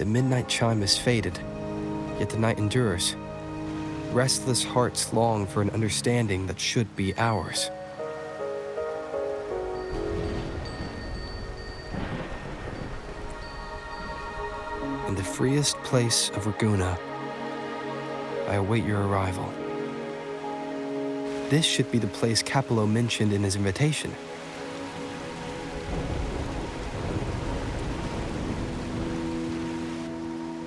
The midnight chime has faded, yet the night endures. Restless hearts long for an understanding that should be ours. In the freest place of Ragusa, I await your arrival. This should be the place Capello mentioned in his invitation.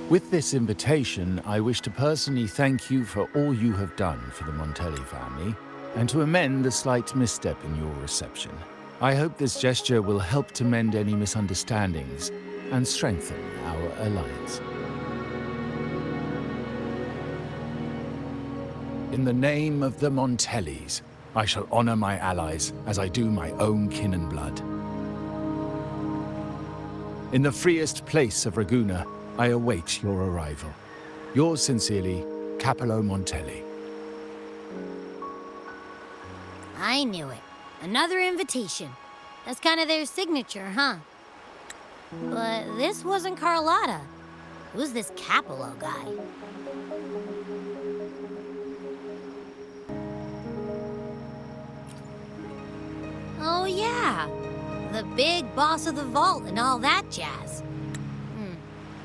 With this invitation, I wish to personally thank you for all you have done for the Montelli family, and to amend the slight misstep in your reception. I hope this gesture will help to mend any misunderstandings and strengthen our alliance. In the name of the Montellis, I shall honor my allies as I do my own kin and blood. In the freest place of Ragusa, I await your arrival. Yours sincerely, Capello Montelli. I knew it. Another invitation. That's kind of their signature, huh? But this wasn't Carlotta. Who's this Capello guy? Oh yeah, the big boss of the vault and all that jazz.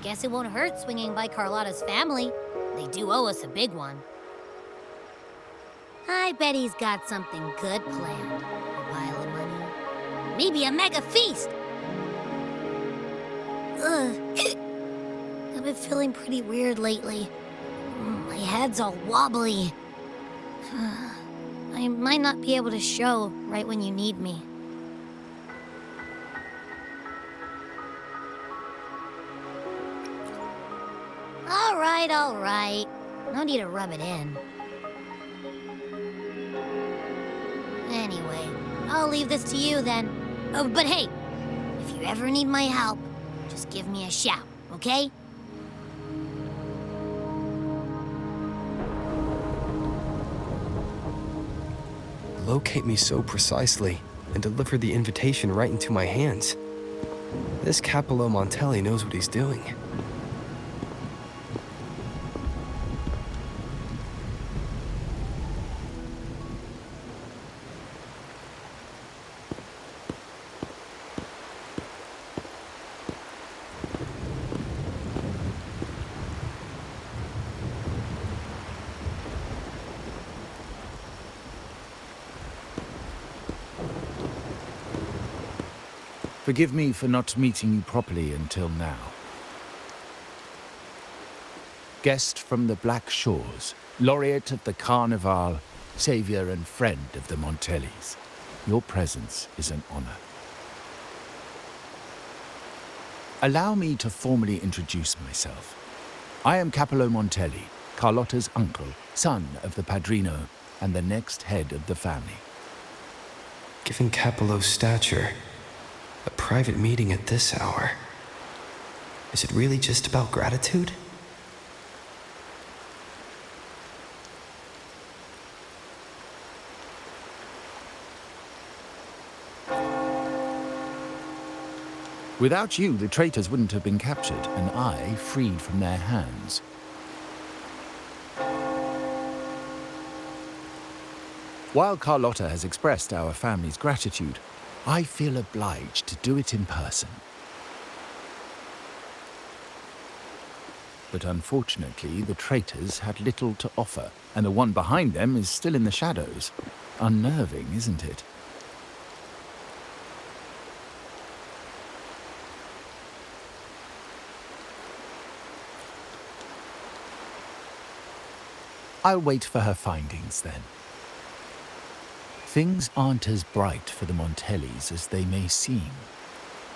Guess it won't hurt swinging by Carlotta's family. They do owe us a big one. I bet he's got something good planned. A pile of money. Maybe a mega feast! Ugh. I've been feeling pretty weird lately. My head's all wobbly. I might not be able to show right when you need me. All right. No need to rub it in. Anyway, I'll leave this to you then. Oh, but hey, if you ever need my help, just give me a shout, okay? Locate me so precisely and deliver the invitation right into my hands. This Capello Montelli knows what he's doing. Forgive me for not meeting you properly until now. Guest from the Black Shores, laureate of the Carnival, savior and friend of the Montellis. Your presence is an honor. Allow me to formally introduce myself. I am Capello Montelli, Carlotta's uncle, son of the Padrino, and the next head of the family. Given Capello's stature, a private meeting at this hour. Is it really just about gratitude? Without you, the traitors wouldn't have been captured, and I freed from their hands. While Carlotta has expressed our family's gratitude, I feel obliged to do it in person. But unfortunately, the traitors had little to offer, and the one behind them is still in the shadows. Unnerving, isn't it? I'll wait for her findings then. Things aren't as bright for the Montellis as they may seem.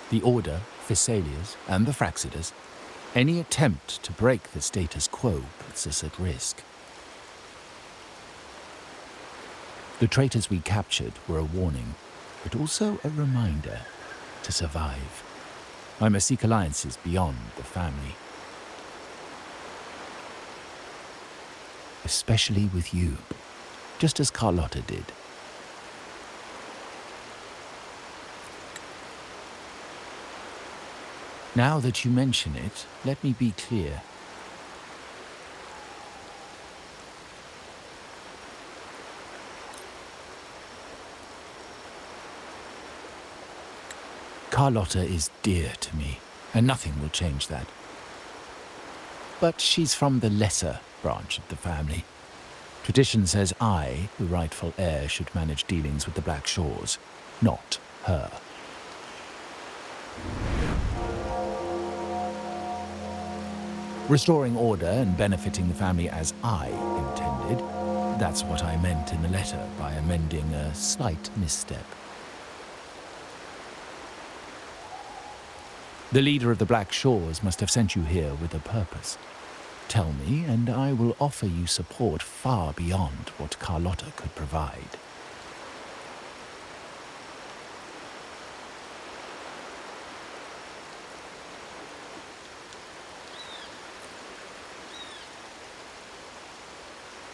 The Order, Phassalias, and the Fraxidas, any attempt to break the status quo puts us at risk. The traitors we captured were a warning, but also a reminder to survive. I must seek alliances beyond the family. Especially with you, just as Carlotta did. Now that you mention it, let me be clear. Carlotta is dear to me, and nothing will change that. But she's from the lesser branch of the family. Tradition says I, the rightful heir, should manage dealings with the Black Shores, not her. Restoring order and benefiting the family as I intended, that's what I meant in the letter by amending a slight misstep. The leader of the Black Shores must have sent you here with a purpose. Tell me, and I will offer you support far beyond what Carlotta could provide.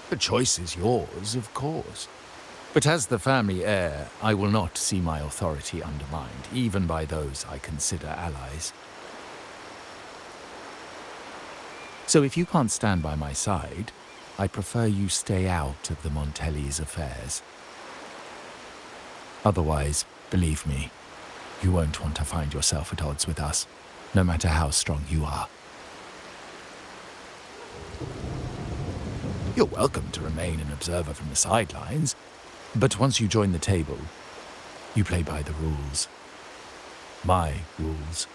The choice is yours, of course. But as the family heir, I will not see my authority undermined, even by those I consider allies. So if you can't stand by my side, I prefer you stay out of the Montelli's affairs. Otherwise, believe me, you won't want to find yourself at odds with us, no matter how strong you are. You're welcome to remain an observer from the sidelines, but once you join the table, you play by the rules. My rules.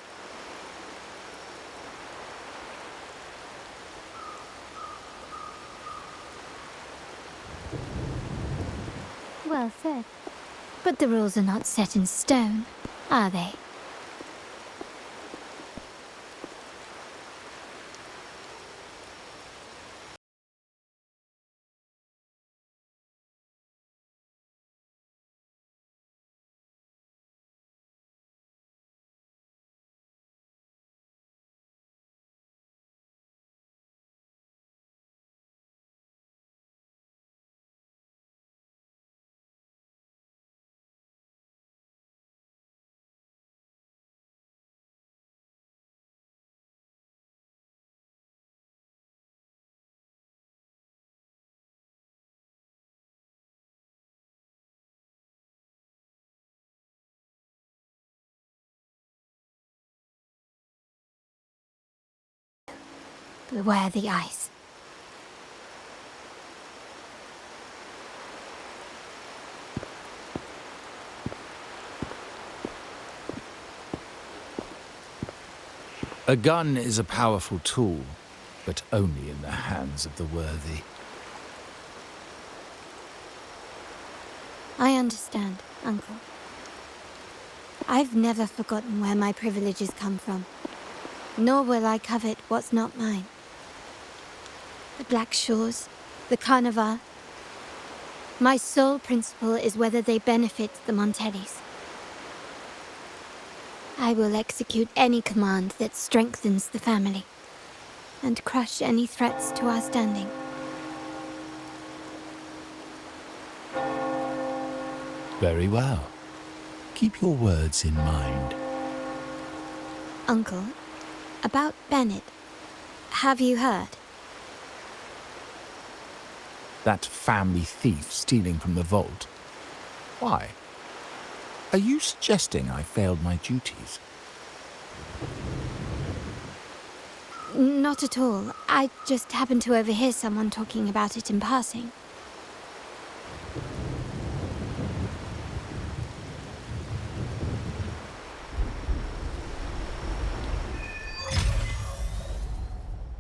Well said. But the rules are not set in stone, are they? Beware the ice. A gun is a powerful tool, but only in the hands of the worthy. I understand, Uncle. I've never forgotten where my privileges come from, nor will I covet what's not mine. The Black Shores, the Carnival. My sole principle is whether they benefit the Montellis. I will execute any command that strengthens the family, and crush any threats to our standing. Very well. Keep your words in mind. Uncle, about Benett, have you heard? That family thief stealing from the vault. Why? Are you suggesting I failed my duties? Not at all. I just happened to overhear someone talking about it in passing.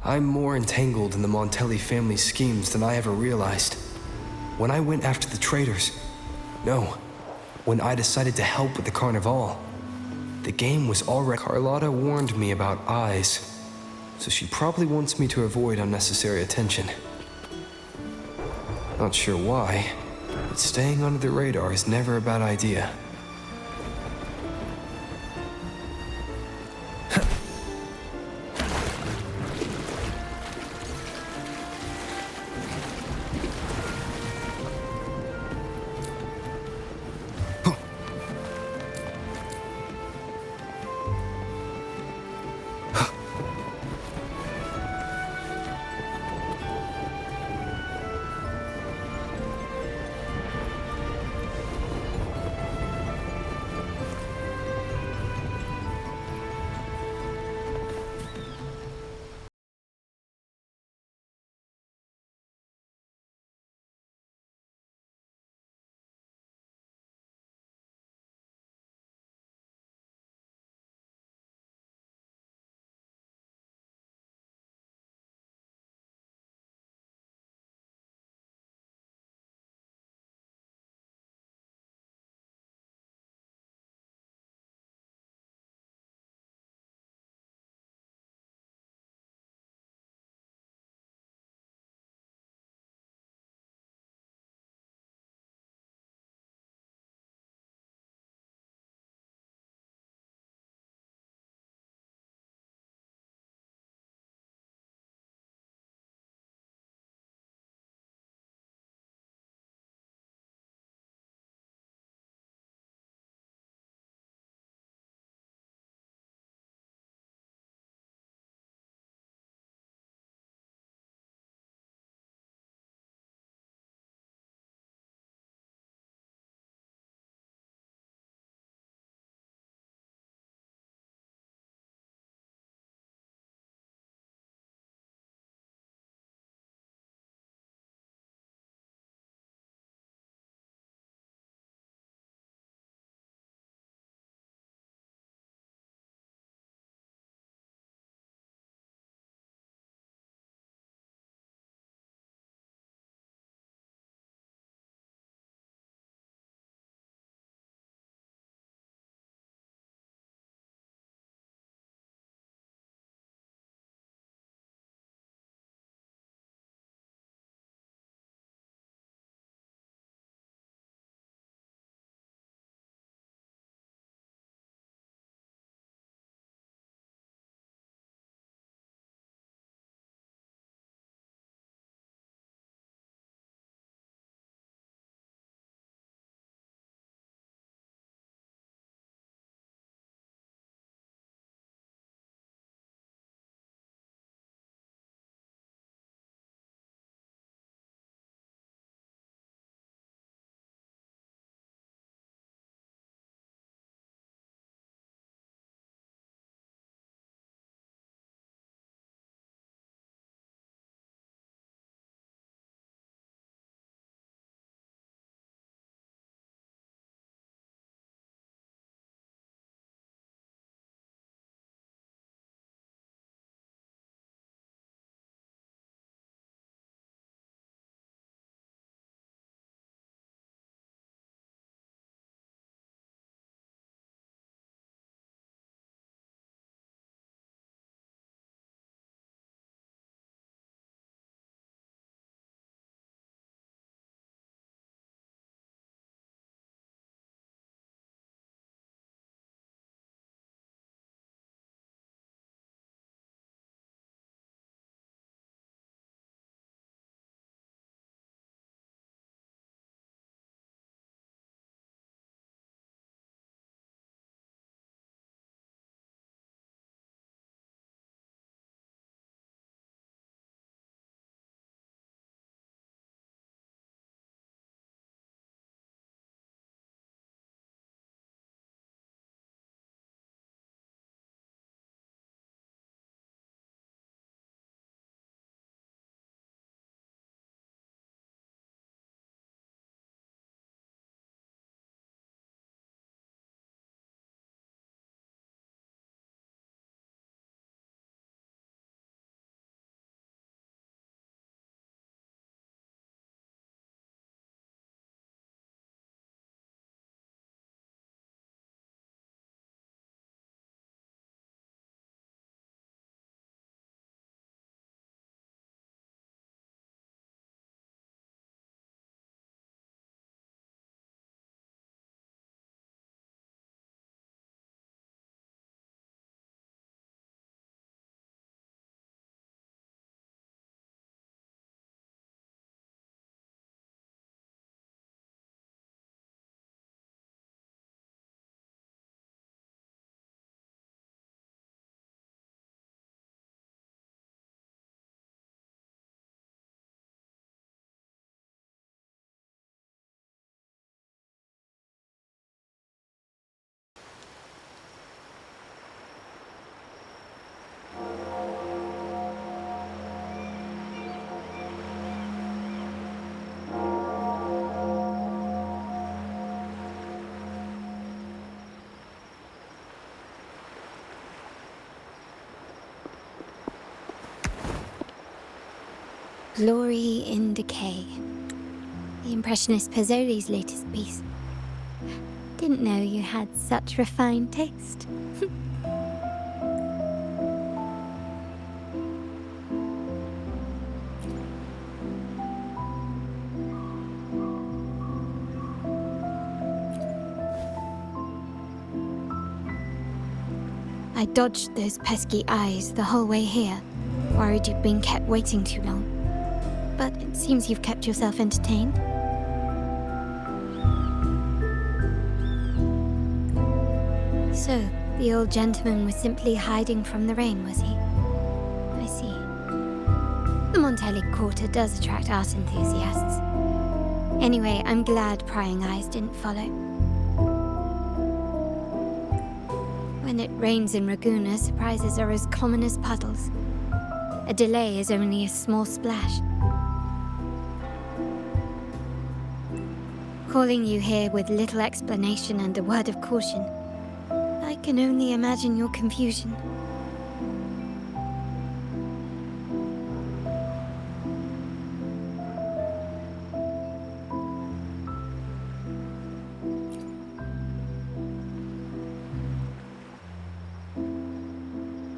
I'm more entangled in the Montelli family schemes than I ever realized. When I went after the traitors, no, when I decided to help with the Carnival, the game was already... Carlotta warned me about eyes, so she probably wants me to avoid unnecessary attention. Not sure why, but staying under the radar is never a bad idea. Glory in Decay. The Impressionist Pazzoli's latest piece. Didn't know you had such refined taste. I dodged those pesky eyes the whole way here, worried you'd been kept waiting too long. But it seems you've kept yourself entertained. So, the old gentleman was simply hiding from the rain, was he? I see. The Montelli Quarter does attract art enthusiasts. Anyway, I'm glad prying eyes didn't follow. When it rains in Ragusa, surprises are as common as puddles. A delay is only a small splash. Calling you here with little explanation and a word of caution, I can only imagine your confusion.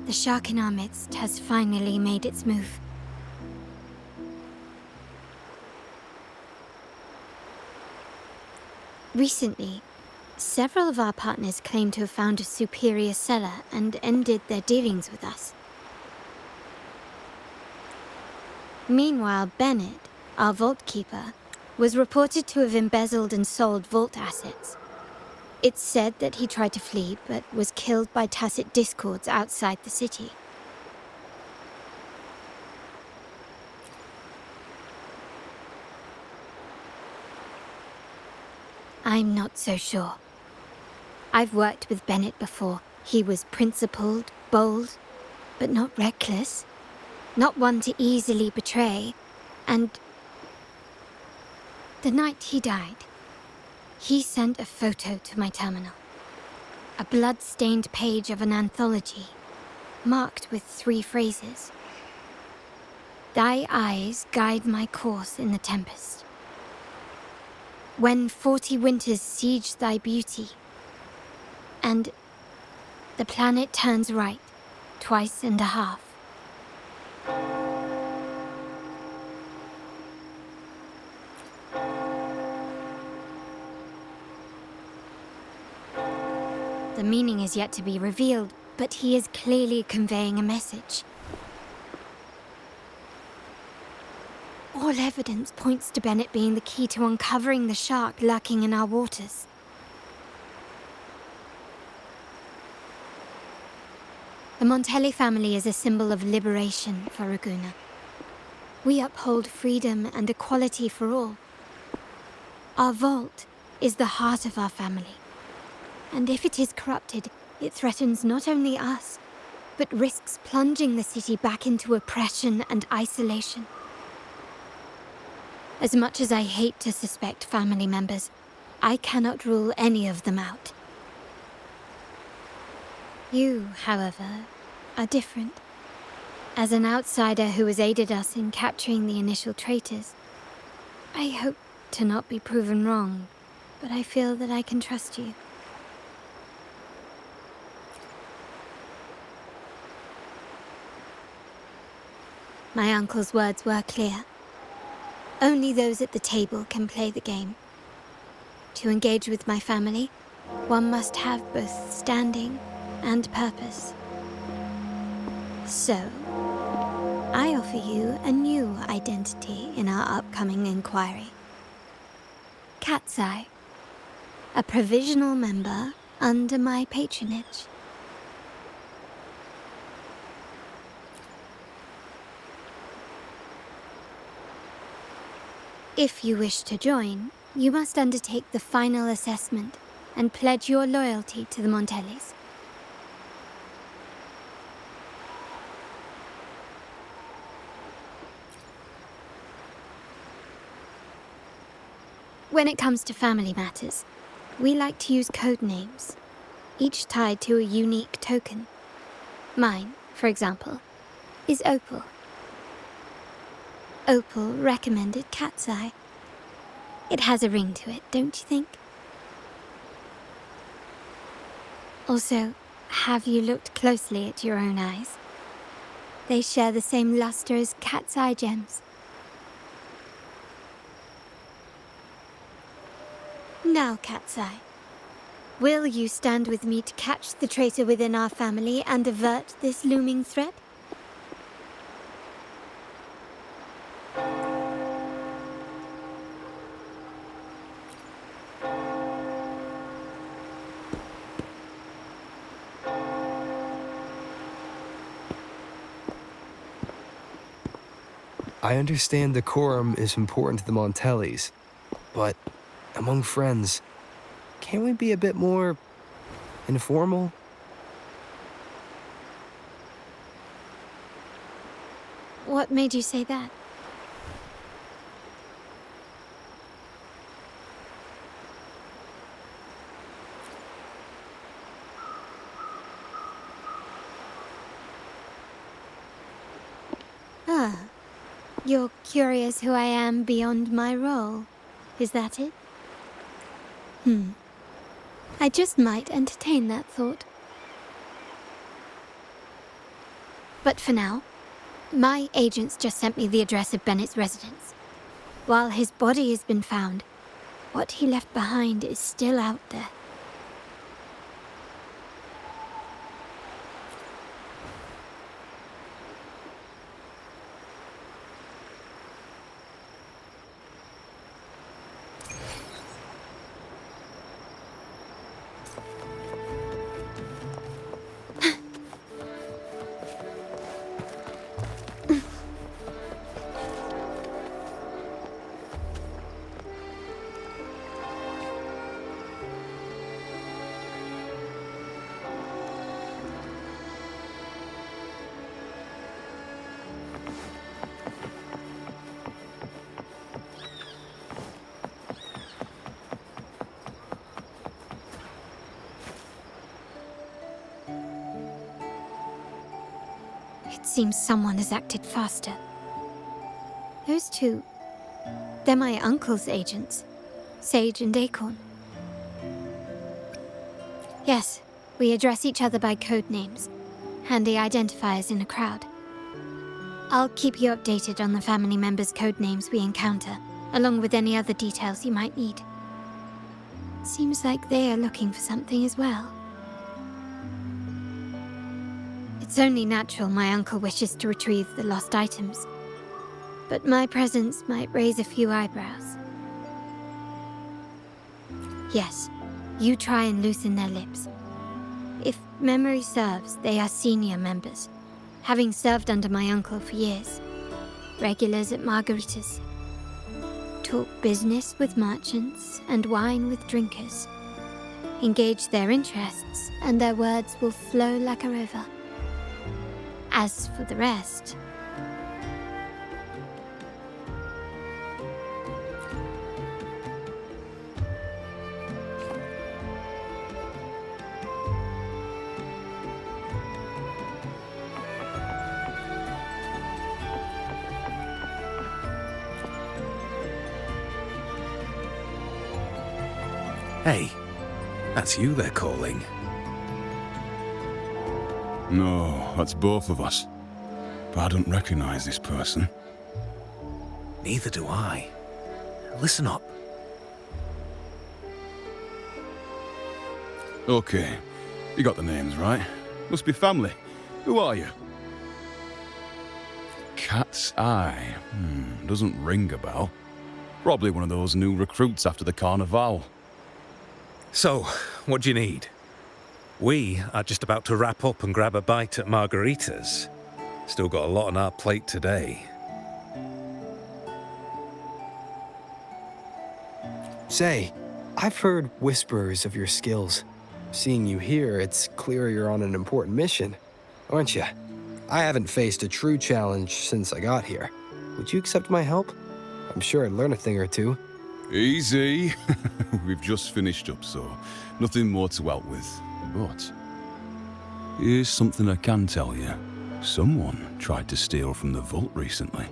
The shark in our midst has finally made its move. Recently, several of our partners claimed to have found a superior cellar and ended their dealings with us. Meanwhile, Benett, our vault keeper, was reported to have embezzled and sold vault assets. It's said that he tried to flee, but was killed by tacit discords outside the city. I'm not so sure. I've worked with Benett before. He was principled, bold, but not reckless. Not one to easily betray. And the night he died, he sent a photo to my terminal. A blood-stained page of an anthology, marked with 3 phrases. Thy eyes guide my course in the tempest. When 40 winters siege thy beauty, and the planet turns right, twice and a half. The meaning is yet to be revealed, but he is clearly conveying a message. All evidence points to Benett being the key to uncovering the shark lurking in our waters. The Montelli family is a symbol of liberation for Ragusa. We uphold freedom and equality for all. Our vault is the heart of our family. And if it is corrupted, it threatens not only us, but risks plunging the city back into oppression and isolation. As much as I hate to suspect family members, I cannot rule any of them out. You, however, are different. As an outsider who has aided us in capturing the initial traitors, I hope to not be proven wrong, but I feel that I can trust you. My uncle's words were clear. Only those at the table can play the game. To engage with my family, one must have both standing and purpose. So, I offer you a new identity in our upcoming inquiry. Cat's Eye, a provisional member under my patronage. If you wish to join, you must undertake the final assessment and pledge your loyalty to the Montellis. When it comes to family matters, we like to use code names, each tied to a unique token. Mine, for example, is Opal. Opal recommended cat's eye. It has a ring to it, don't you think? Also, have you looked closely at your own eyes? They share the same luster as cat's eye gems. Now, cat's eye, will you stand with me to catch the traitor within our family and avert this looming threat? I understand decorum is important to the Montellis, but among friends, can't we be a bit more informal? What made you say that? Ah, you're curious who I am beyond my role. Is that it? I just might entertain that thought. But for now, my agents just sent me the address of Bennett's residence. While his body has been found, what he left behind is still out there. It seems someone has acted faster. Those two, they're my uncle's agents, Sage and Acorn. Yes, we address each other by code names, handy identifiers in a crowd. I'll keep you updated on the family members' code names we encounter, along with any other details you might need. Seems like they are looking for something as well. It's only natural my uncle wishes to retrieve the lost items, but my presence might raise a few eyebrows. Yes, you try and loosen their lips. If memory serves, they are senior members, having served under my uncle for years. Regulars at margaritas. Talk business with merchants and wine with drinkers. Engage their interests, and their words will flow like a river. As for the rest... Hey, that's you they're calling. No, that's both of us. But I don't recognize this person. Neither do I. Listen up. Okay, you got the names right. Must be family. Who are you? Cat's Eye. Doesn't ring a bell. Probably one of those new recruits after the Carnival. So, what do you need? We are just about to wrap up and grab a bite at margaritas. Still got a lot on our plate today. Say, I've heard whispers of your skills. Seeing you here, it's clear you're on an important mission, aren't you? I haven't faced a true challenge since I got here. Would you accept my help? I'm sure I'd learn a thing or two. Easy. We've just finished up, so nothing more to help with. But here's something I can tell you. Someone tried to steal from the vault recently.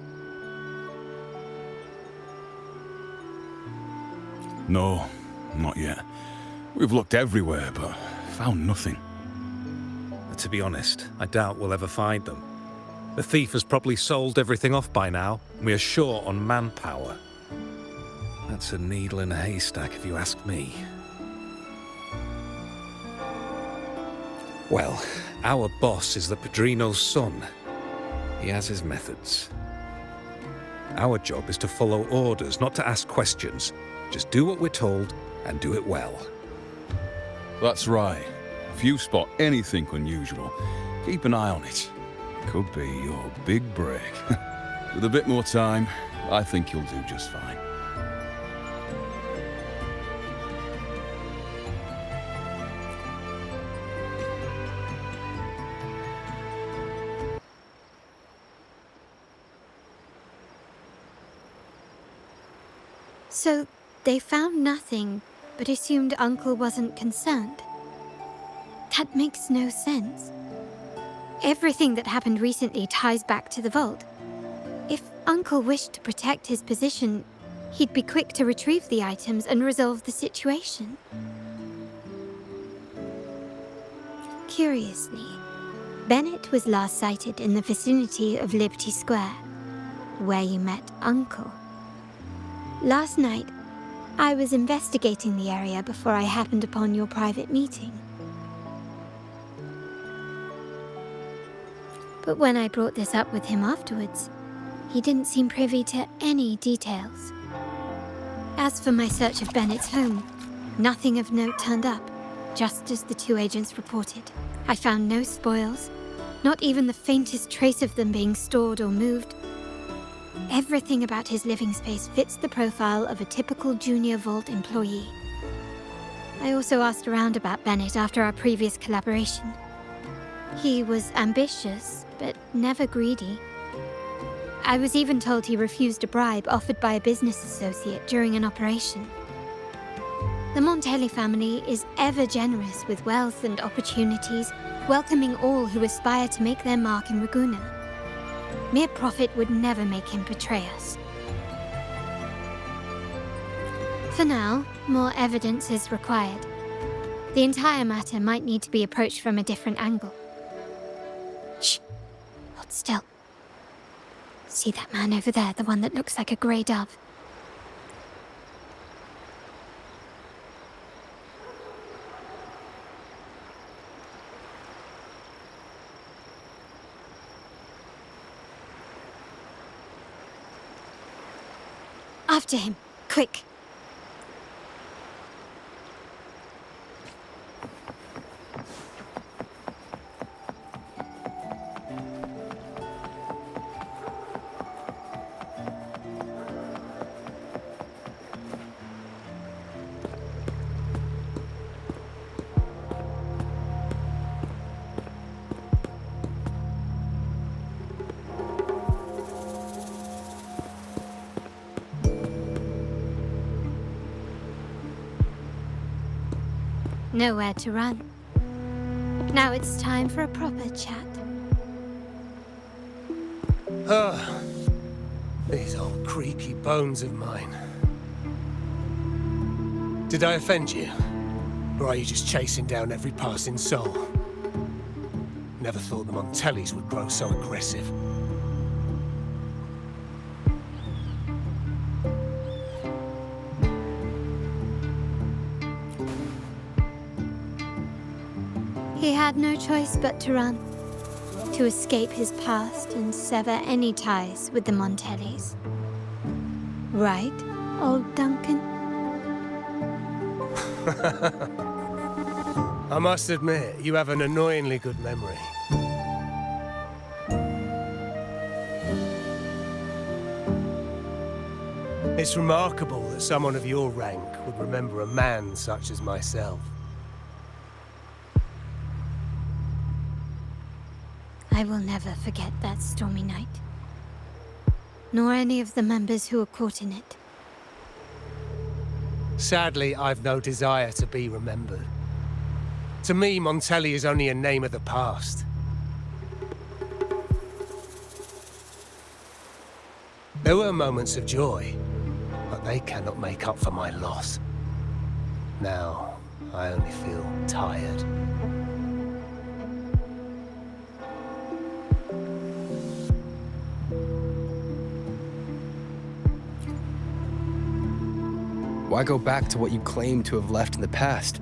No, not yet. We've looked everywhere, but found nothing. To be honest, I doubt we'll ever find them. The thief has probably sold everything off by now, and we are short on manpower. That's a needle in a haystack, if you ask me. Well, our boss is the Padrino's son. He has his methods. Our job is to follow orders, not to ask questions. Just do what we're told, and do it well. That's right. If you spot anything unusual, keep an eye on it. Could be your big break. With a bit more time, I think you'll do just fine. So, they found nothing, but assumed Uncle wasn't concerned. That makes no sense. Everything that happened recently ties back to the vault. If Uncle wished to protect his position, he'd be quick to retrieve the items and resolve the situation. Curiously, Benett was last sighted in the vicinity of Liberty Square, where you met Uncle. Last night, I was investigating the area before I happened upon your private meeting. But when I brought this up with him afterwards, he didn't seem privy to any details. As for my search of Benett's home, nothing of note turned up, just as the two agents reported. I found no spoils, not even the faintest trace of them being stored or moved. Everything about his living space fits the profile of a typical junior vault employee. I also asked around about Benett after our previous collaboration. He was ambitious, but never greedy. I was even told he refused a bribe offered by a business associate during an operation. The Montelli family is ever generous with wealth and opportunities, welcoming all who aspire to make their mark in Ragusa. Mere profit would never make him betray us. For now, more evidence is required. The entire matter might need to be approached from a different angle. Shh! Hold still. See that man over there, the one that looks like a grey dove? After him, quick! Nowhere to run. Now it's time for a proper chat. These old creaky bones of mine. Did I offend you? Or are you just chasing down every passing soul? Never thought the Montellis would grow so aggressive. He had no choice but to run, to escape his past and sever any ties with the Montellis. Right, old Duncan? I must admit, you have an annoyingly good memory. It's remarkable that someone of your rank would remember a man such as myself. I will never forget that stormy night. Nor any of the members who were caught in it. Sadly, I've no desire to be remembered. To me, Montelli is only a name of the past. There were moments of joy, but they cannot make up for my loss. Now, I only feel tired. Why go back to what you claim to have left in the past?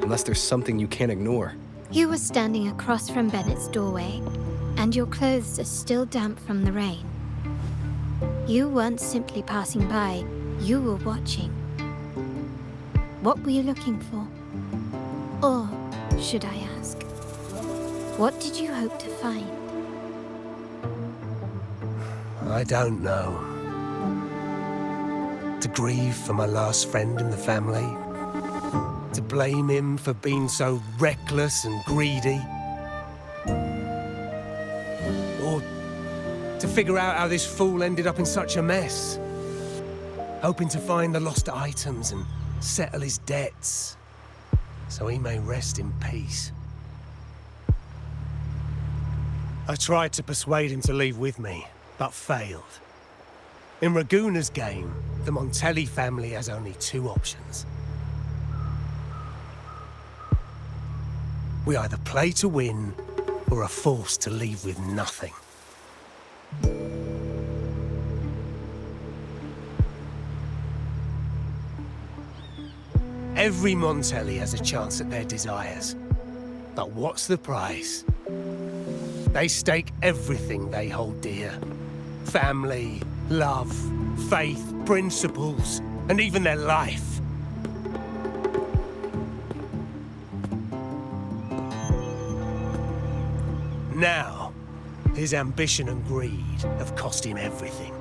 Unless there's something you can't ignore. You were standing across from Benett's doorway, and your clothes are still damp from the rain. You weren't simply passing by, you were watching. What were you looking for? Or, should I ask, what did you hope to find? I don't know. To grieve for my last friend in the family? To blame him for being so reckless and greedy? Or to figure out how this fool ended up in such a mess? Hoping to find the lost items and settle his debts, so he may rest in peace. I tried to persuade him to leave with me, but failed. In Raguna's game, the Montelli family has only two options. We either play to win, or are forced to leave with nothing. Every Montelli has a chance at their desires. But what's the price? They stake everything they hold dear. Family, love, faith, principles, and even their life. Now, his ambition and greed have cost him everything.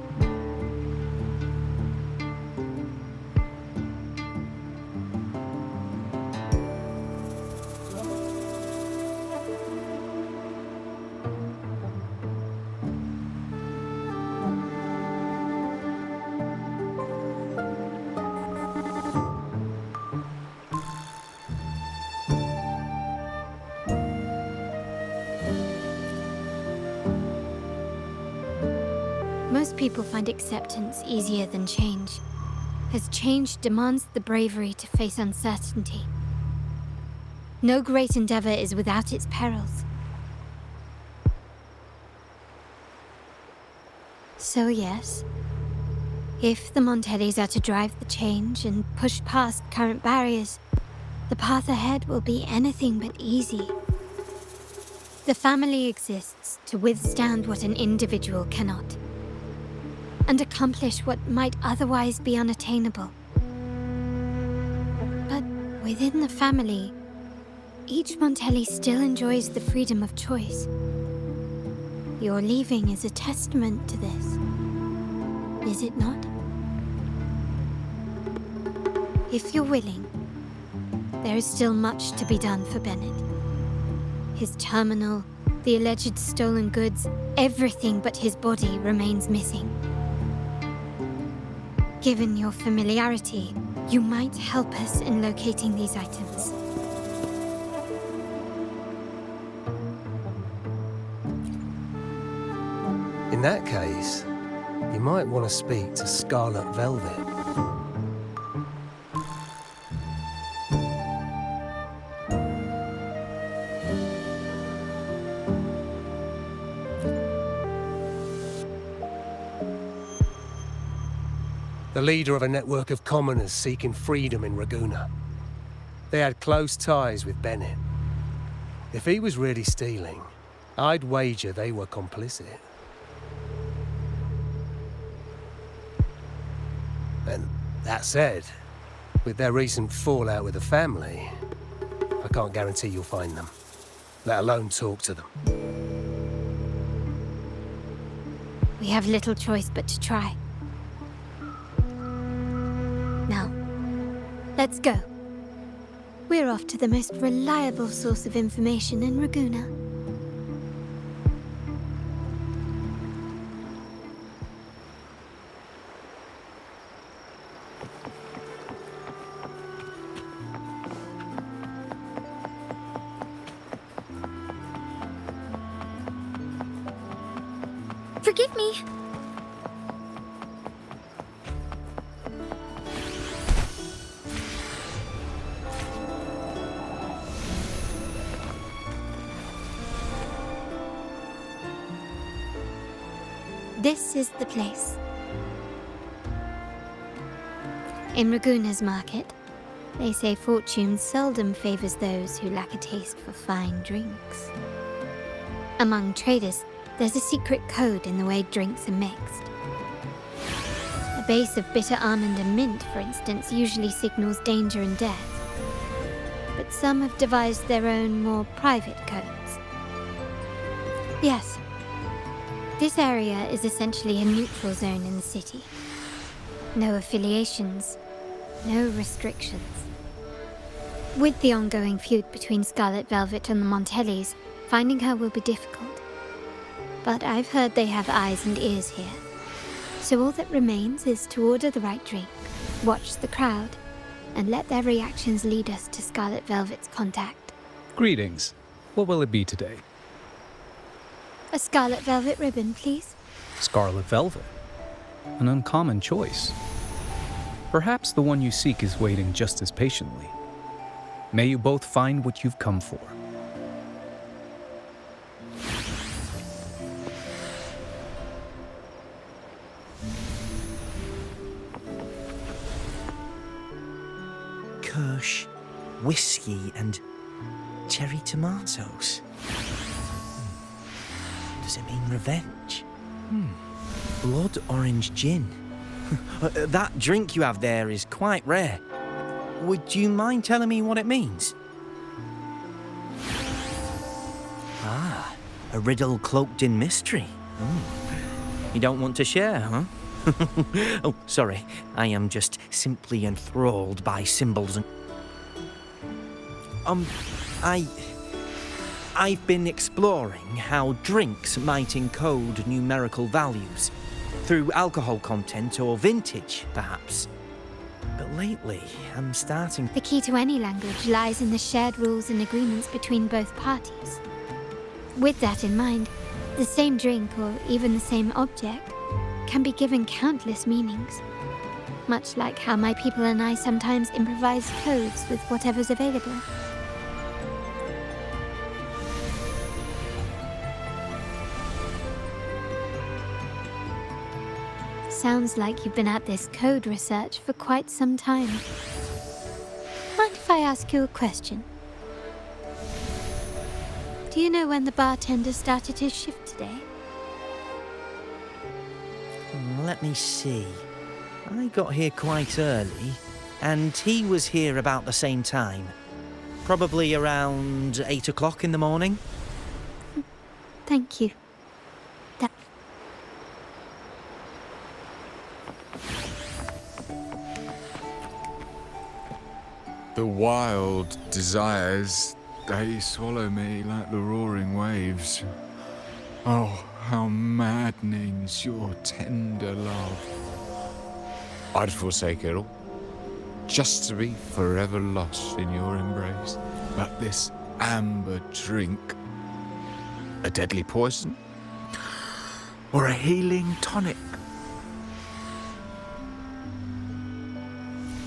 Most people find acceptance easier than change, as change demands the bravery to face uncertainty. No great endeavor is without its perils. So yes, if the Montellis are to drive the change and push past current barriers, the path ahead will be anything but easy. The family exists to withstand what an individual cannot, and accomplish what might otherwise be unattainable. But within the family, each Montelli still enjoys the freedom of choice. Your leaving is a testament to this, is it not? If you're willing, there is still much to be done for Benett. His terminal, the alleged stolen goods, everything but his body remains missing. Given your familiarity, you might help us in locating these items. In that case, you might want to speak to Scarlet Velvet. The leader of a network of commoners seeking freedom in Raguna. They had close ties with Benett. If he was really stealing, I'd wager they were complicit. And that said, with their recent fallout with the family, I can't guarantee you'll find them, let alone talk to them. We have little choice but to try. Now, let's go. We're off to the most reliable source of information in Raguna. Forgive me. This is the place. In Raguna's market, they say fortune seldom favors those who lack a taste for fine drinks. Among traders, there's a secret code in the way drinks are mixed. A base of bitter almond and mint, for instance, usually signals danger and death. But some have devised their own, more private codes. Yes, this area is essentially a neutral zone in the city. No affiliations, no restrictions. With the ongoing feud between Scarlet Velvet and the Montellis, finding her will be difficult. But I've heard they have eyes and ears here. So all that remains is to order the right drink, watch the crowd, and let their reactions lead us to Scarlet Velvet's contact. Greetings. What will it be today? A Scarlet Velvet ribbon, please. Scarlet Velvet. An uncommon choice. Perhaps the one you seek is waiting just as patiently. May you both find what you've come for. Kirsch, whiskey, and cherry tomatoes. Does it mean revenge? Blood orange gin. That drink you have there is quite rare. Would you mind telling me what it means? Ah, a riddle cloaked in mystery. You don't want to share, huh? Oh, sorry. I am just simply enthralled by symbols and... I've been exploring how drinks might encode numerical values. Through alcohol content or vintage, perhaps. But lately, I'm starting... The key to any language lies in the shared rules and agreements between both parties. With that in mind, the same drink, or even the same object, can be given countless meanings. Much like how my people and I sometimes improvise codes with whatever's available. Sounds like you've been at this code research for quite some time. Mind if I ask you a question? Do you know when the bartender started his shift today? Let me see. I got here quite early, and he was here about the same time. Probably around 8 o'clock in the morning. Thank you. The wild desires, they swallow me like the roaring waves. Oh, how maddening's your tender love. I'd forsake it all, just to be forever lost in your embrace. But this amber drink, a deadly poison, or a healing tonic?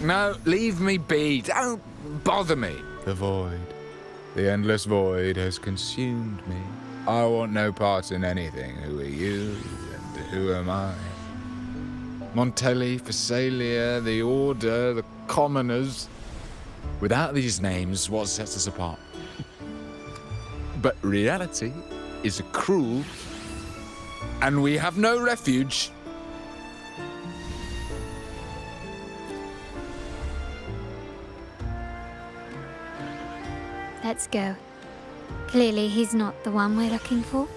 No, leave me be. Don't bother me. The void, the endless void has consumed me. I want no part in anything. Who are you and who am I? Montelli, Phasalia, the Order, the Commoners. Without these names, what sets us apart? But reality is cruel, and we have no refuge. Let's go. Clearly, he's not the one we're looking for.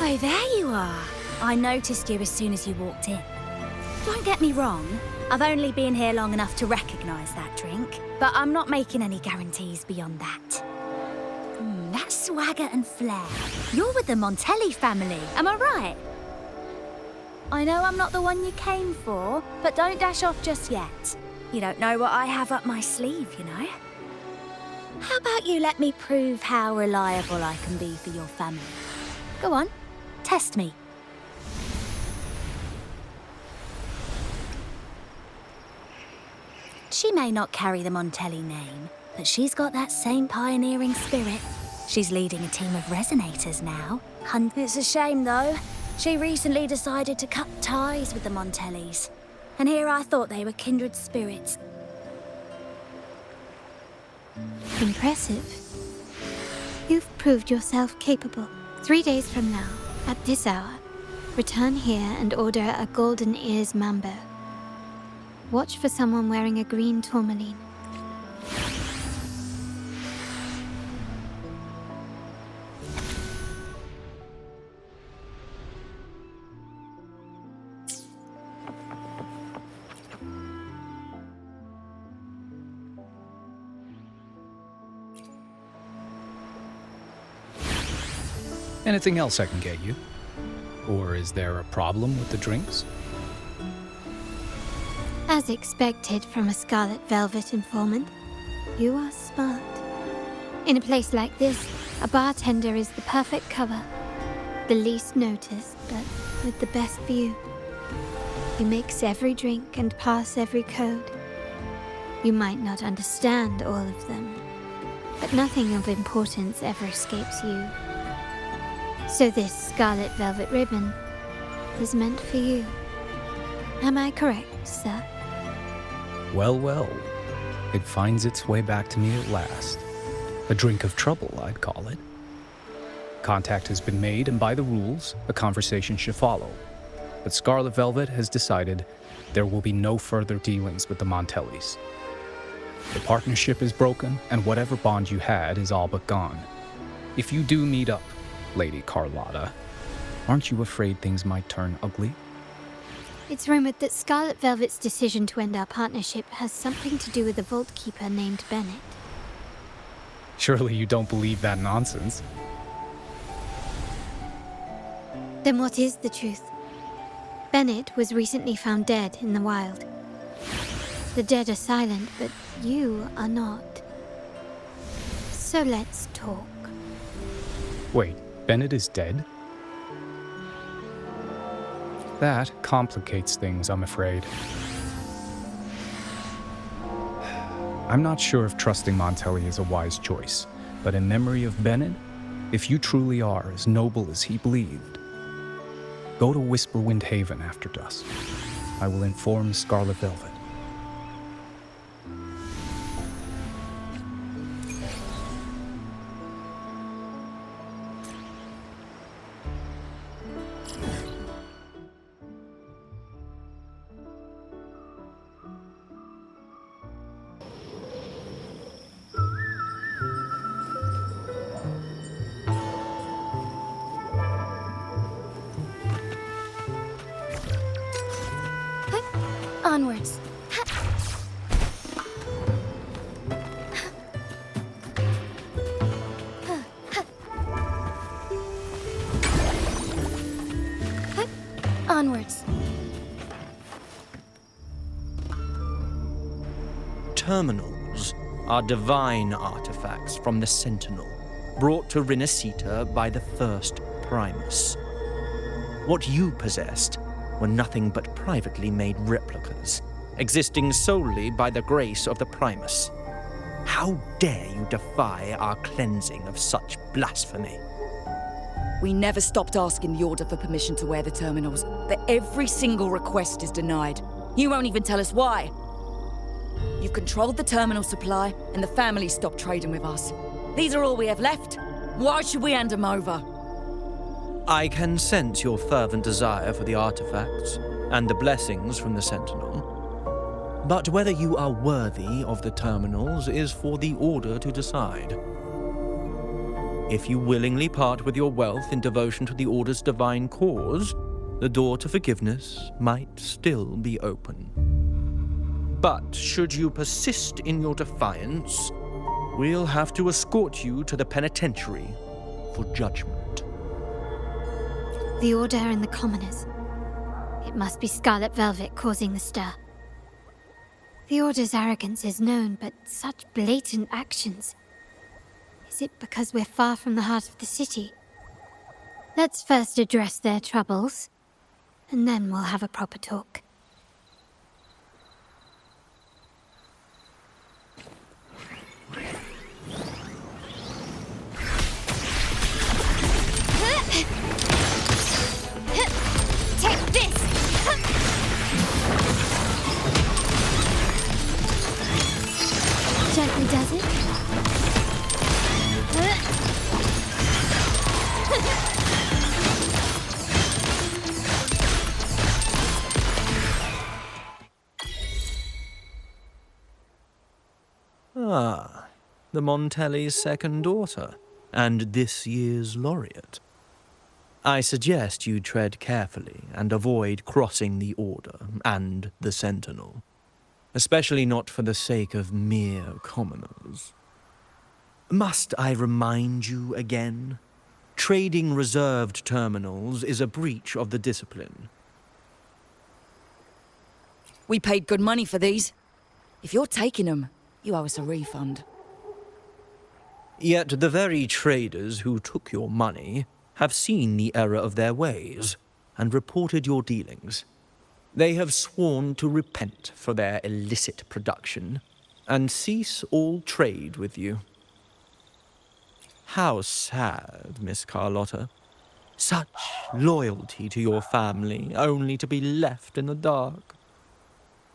Oh, there you are. I noticed you as soon as you walked in. Don't get me wrong, I've only been here long enough to recognise that drink, but I'm not making any guarantees beyond that. That swagger and flair. You're with the Montelli family, am I right? I know I'm not the one you came for, but don't dash off just yet. You don't know what I have up my sleeve, you know? How about you let me prove how reliable I can be for your family? Go on, test me. She may not carry the Montelli name, but she's got that same pioneering spirit. She's leading a team of resonators now. It's a shame, though. She recently decided to cut ties with the Montellis. And here I thought they were kindred spirits. Impressive. You've proved yourself capable. 3 days from now, at this hour, return here and order a golden ears mambo. Watch for someone wearing a green tourmaline. Anything else I can get you? Or is there a problem with the drinks? As expected from a Scarlet Velvet informant, you are smart. In a place like this, a bartender is the perfect cover. The least noticed, but with the best view. You mix every drink and pass every code. You might not understand all of them, but nothing of importance ever escapes you. So this Scarlet Velvet ribbon was meant for you. Am I correct, sir? Well, well. It finds its way back to me at last. A drink of trouble, I'd call it. Contact has been made, and by the rules, a conversation should follow. But Scarlet Velvet has decided there will be no further dealings with the Montellis. The partnership is broken, and whatever bond you had is all but gone. If you do meet up, Lady Carlotta, aren't you afraid things might turn ugly? It's rumored that Scarlet Velvet's decision to end our partnership has something to do with a vault keeper named Benett. Surely you don't believe that nonsense. Then what is the truth? Benett was recently found dead in the wild. The dead are silent, but you are not. So let's talk. Wait, Benett is dead? That complicates things, I'm afraid. I'm not sure if trusting Montelli is a wise choice, but in memory of Benett, if you truly are as noble as he believed, go to Whisperwind Haven after dusk. I will inform Scarlet Velvet. Onwards. Onwards. Terminals are divine artifacts from the Sentinel, brought to Rinascita by the first Primus. What you possessed were nothing but privately made replicas, existing solely by the grace of the Primus. How dare you defy our cleansing of such blasphemy? We never stopped asking the Order for permission to wear the terminals, but every single request is denied. You won't even tell us why. You've controlled the terminal supply, and the family stopped trading with us. These are all we have left. Why should we hand them over? I can sense your fervent desire for the artifacts and the blessings from the Sentinel. But whether you are worthy of the terminals is for the Order to decide. If you willingly part with your wealth in devotion to the Order's divine cause, the door to forgiveness might still be open. But should you persist in your defiance, we'll have to escort you to the penitentiary for judgment. The Order and the commoners. It must be Scarlet Velvet causing the stir. The Order's arrogance is known, but such blatant actions. Is it because we're far from the heart of the city? Let's first address their troubles, and then we'll have a proper talk. the Montelli's second daughter, and this year's laureate. I suggest you tread carefully and avoid crossing the Order and the Sentinel, especially not for the sake of mere commoners. Must I remind you again? Trading reserved terminals is a breach of the discipline. We paid good money for these. If you're taking them, you owe us a refund. Yet the very traders who took your money have seen the error of their ways and reported your dealings. They have sworn to repent for their illicit production and cease all trade with you. How sad, Miss Carlotta. Such loyalty to your family, only to be left in the dark.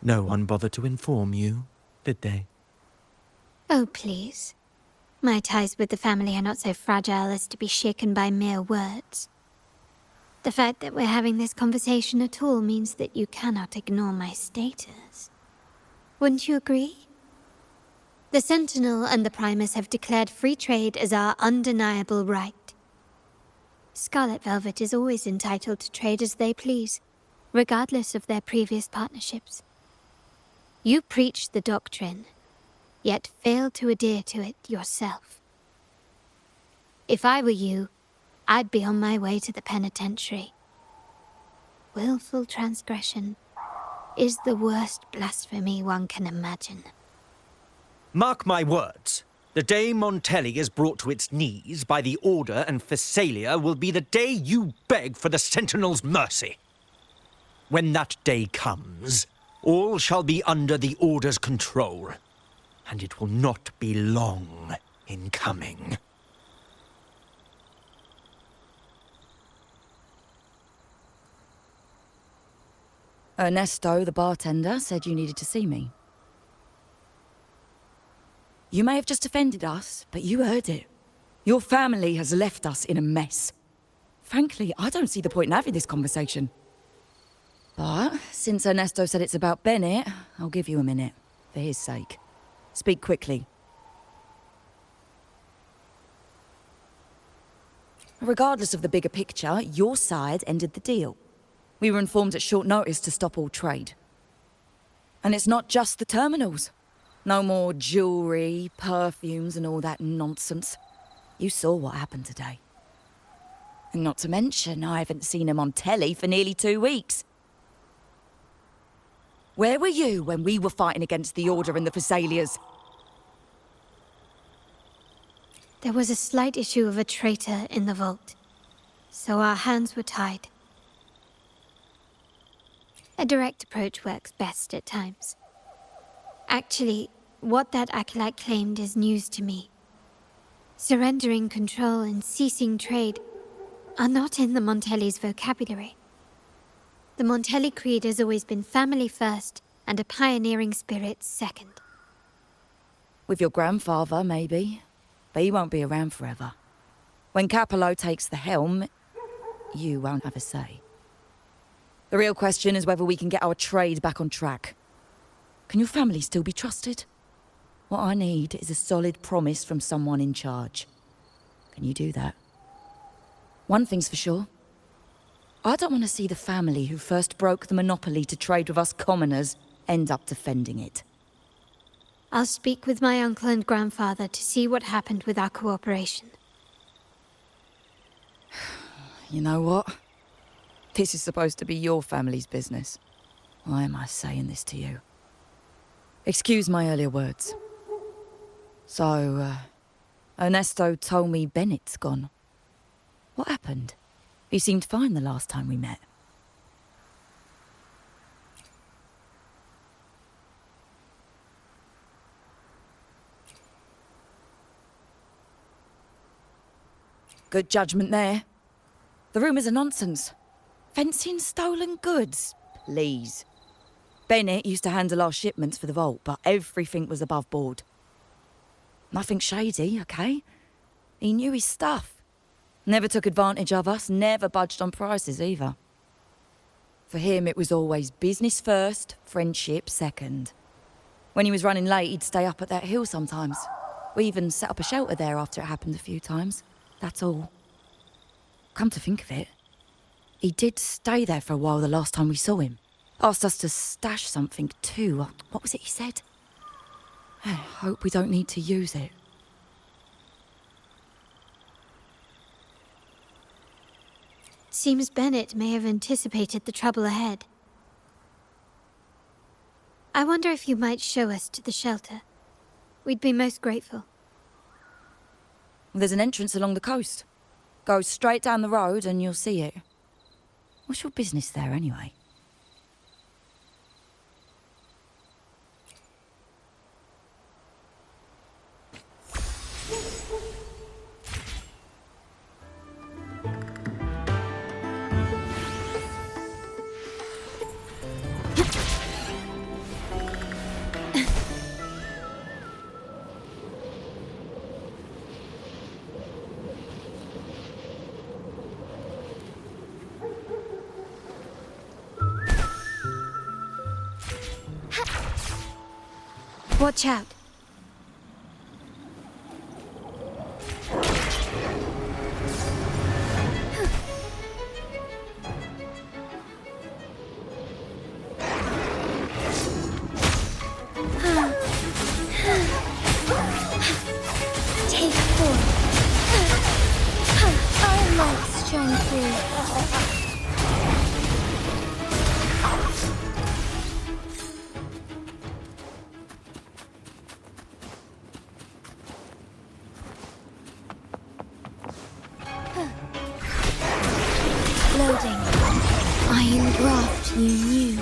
No one bothered to inform you, did they? Oh, please. My ties with the family are not so fragile as to be shaken by mere words. The fact that we're having this conversation at all means that you cannot ignore my status. Wouldn't you agree? The Sentinel and the Primus have declared free trade as our undeniable right. Scarlet Velvet is always entitled to trade as they please, regardless of their previous partnerships. You preach the doctrine, yet fail to adhere to it yourself. If I were you, I'd be on my way to the penitentiary. Willful transgression is the worst blasphemy one can imagine. Mark my words. The day Montelli is brought to its knees by the Order and Phasalia will be the day you beg for the Sentinel's mercy. When that day comes, all shall be under the Order's control, and it will not be long in coming. Ernesto, the bartender, said you needed to see me. You may have just offended us, but you heard it. Your family has left us in a mess. Frankly, I don't see the point in having this conversation. But since Ernesto said it's about Benett, I'll give you a minute, for his sake. Speak quickly. Regardless of the bigger picture, your side ended the deal. We were informed at short notice to stop all trade. And it's not just the terminals. No more jewelry, perfumes, and all that nonsense. You saw what happened today. And not to mention, I haven't seen a Montelli for nearly 2 weeks. Where were you when we were fighting against the Order and the Phasalias? There was a slight issue of a traitor in the vault, so our hands were tied. A direct approach works best at times. Actually, what that acolyte claimed is news to me. Surrendering control and ceasing trade are not in the Montelli's vocabulary. The Montelli creed has always been family first and a pioneering spirit second. With your grandfather, maybe. But he won't be around forever. When Capello takes the helm, you won't have a say. The real question is whether we can get our trade back on track. Can your family still be trusted? What I need is a solid promise from someone in charge. Can you do that? One thing's for sure. I don't want to see the family who first broke the monopoly to trade with us commoners end up defending it. I'll speak with my uncle and grandfather to see what happened with our cooperation. You know what? This is supposed to be your family's business. Why am I saying this to you? Excuse my earlier words. So, Ernesto told me Benett's gone. What happened? He seemed fine the last time we met. Good judgment there. The rumours are nonsense. Fencing stolen goods, please. Benett used to handle our shipments for the vault, but everything was above board. Nothing shady, okay? He knew his stuff. Never took advantage of us, never budged on prices either. For him, it was always business first, friendship second. When he was running late, he'd stay up at that hill sometimes. We even set up a shelter there after it happened a few times. That's all. Come to think of it, he did stay there for a while the last time we saw him. Asked us to stash something too. What was it he said? I hope we don't need to use it. Seems Benett may have anticipated the trouble ahead. I wonder if you might show us to the shelter. We'd be most grateful. There's an entrance along the coast. Go straight down the road and you'll see it. What's your business there anyway? Watch out. Take 4. Our lights shine through. Loading. Iron graft you knew.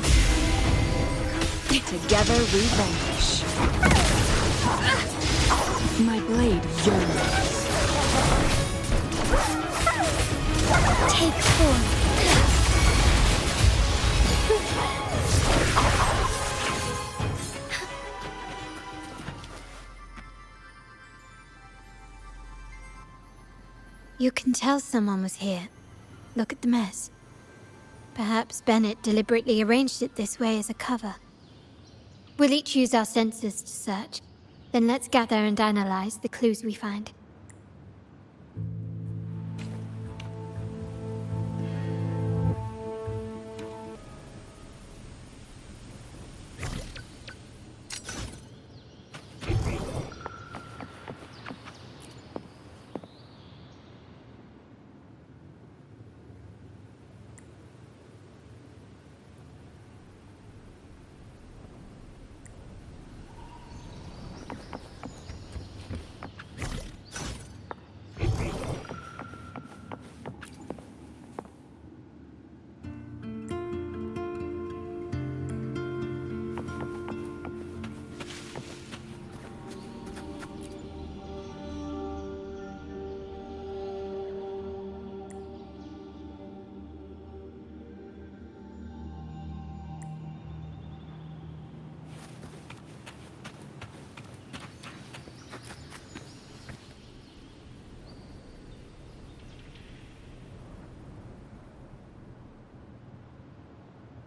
Together we vanish. My blade yearns. Take 4. You can tell someone was here. Look at the mess. Perhaps Benett deliberately arranged it this way as a cover. We'll each use our senses to search. Then let's gather and analyze the clues we find.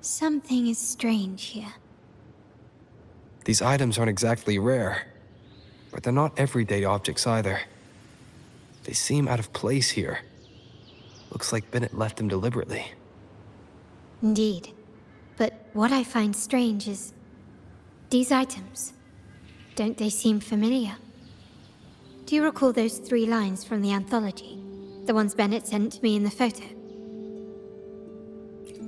Something is strange here. These items aren't exactly rare, but they're not everyday objects either. They seem out of place here. Looks like Benett left them deliberately. Indeed. But what I find strange is... these items. Don't they seem familiar? Do you recall those 3 lines from the anthology? The ones Benett sent me in the photo?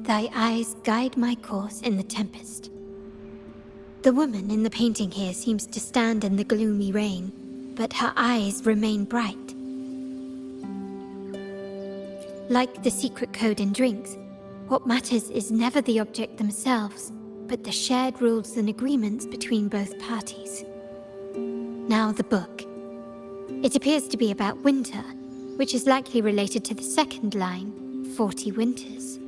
Thy eyes guide my course in the tempest. The woman in the painting here seems to stand in the gloomy rain, but her eyes remain bright. Like the secret code in drinks, what matters is never the object themselves, but the shared rules and agreements between both parties. Now the book. It appears to be about winter, which is likely related to the second line, 40 winters.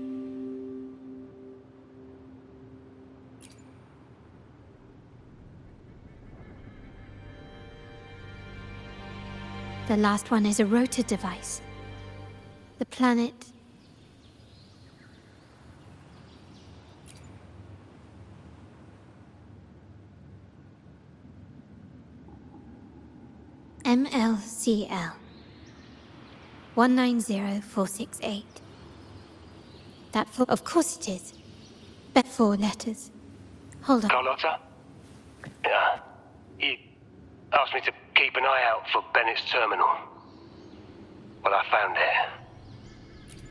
The last one is a rotor device. The planet... MLCL 190468. That for, of course it is. But 4 letters. Hold on. Carlotta? Yeah. You asked me to keep an eye out for Bennett's terminal. Well, I found it.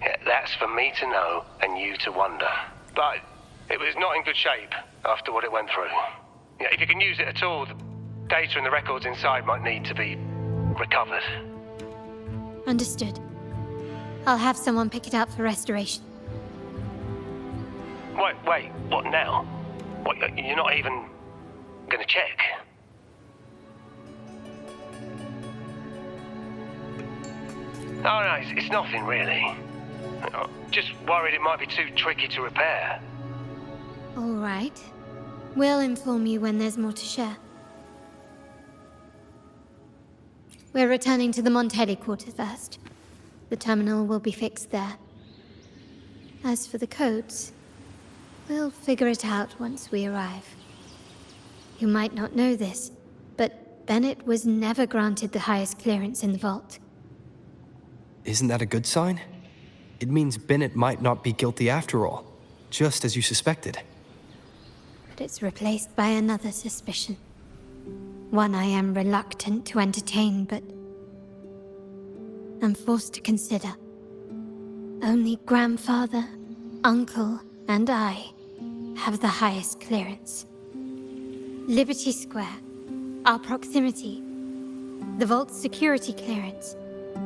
Yeah, that's for me to know and you to wonder. But it was not in good shape after what it went through. Yeah, if you can use it at all, the data and the records inside might need to be recovered. Understood. I'll have someone pick it up for restoration. Wait, what now? What, you're not even gonna check? Oh, no, it's nothing really. I'm just worried it might be too tricky to repair. All right. We'll inform you when there's more to share. We're returning to the Montelli quarter first. The terminal will be fixed there. As for the codes, we'll figure it out once we arrive. You might not know this, but Benett was never granted the highest clearance in the vault. Isn't that a good sign? It means Benett might not be guilty after all, just as you suspected. But it's replaced by another suspicion. One I am reluctant to entertain, but I'm forced to consider. Only grandfather, uncle, and I have the highest clearance. Liberty Square, our proximity, the vault's security clearance,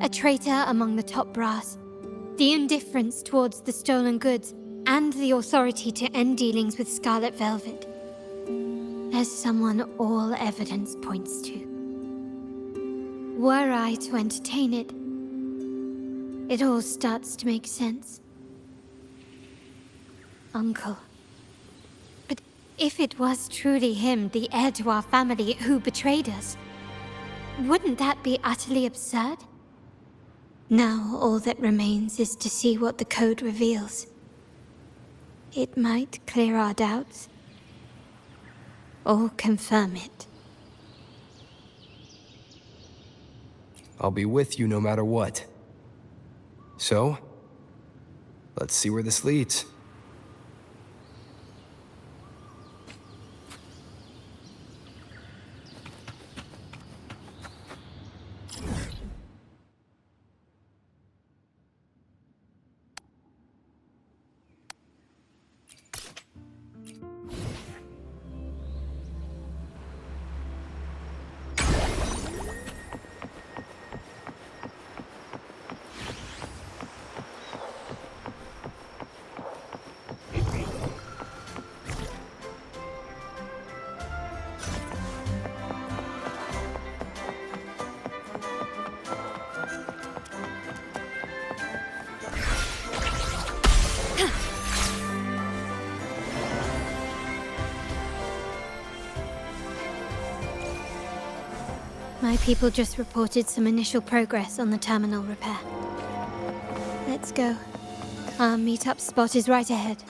a traitor among the top brass, the indifference towards the stolen goods, and the authority to end dealings with Scarlet Velvet. There's someone all evidence points to. Were I to entertain it, it all starts to make sense. Uncle. But if it was truly him, the heir to our family, who betrayed us, wouldn't that be utterly absurd? Now all that remains is to see what the code reveals. It might clear our doubts, or confirm it. I'll be with you no matter what. So, let's see where this leads. My people just reported some initial progress on the terminal repair. Let's go. Our meet-up spot is right ahead.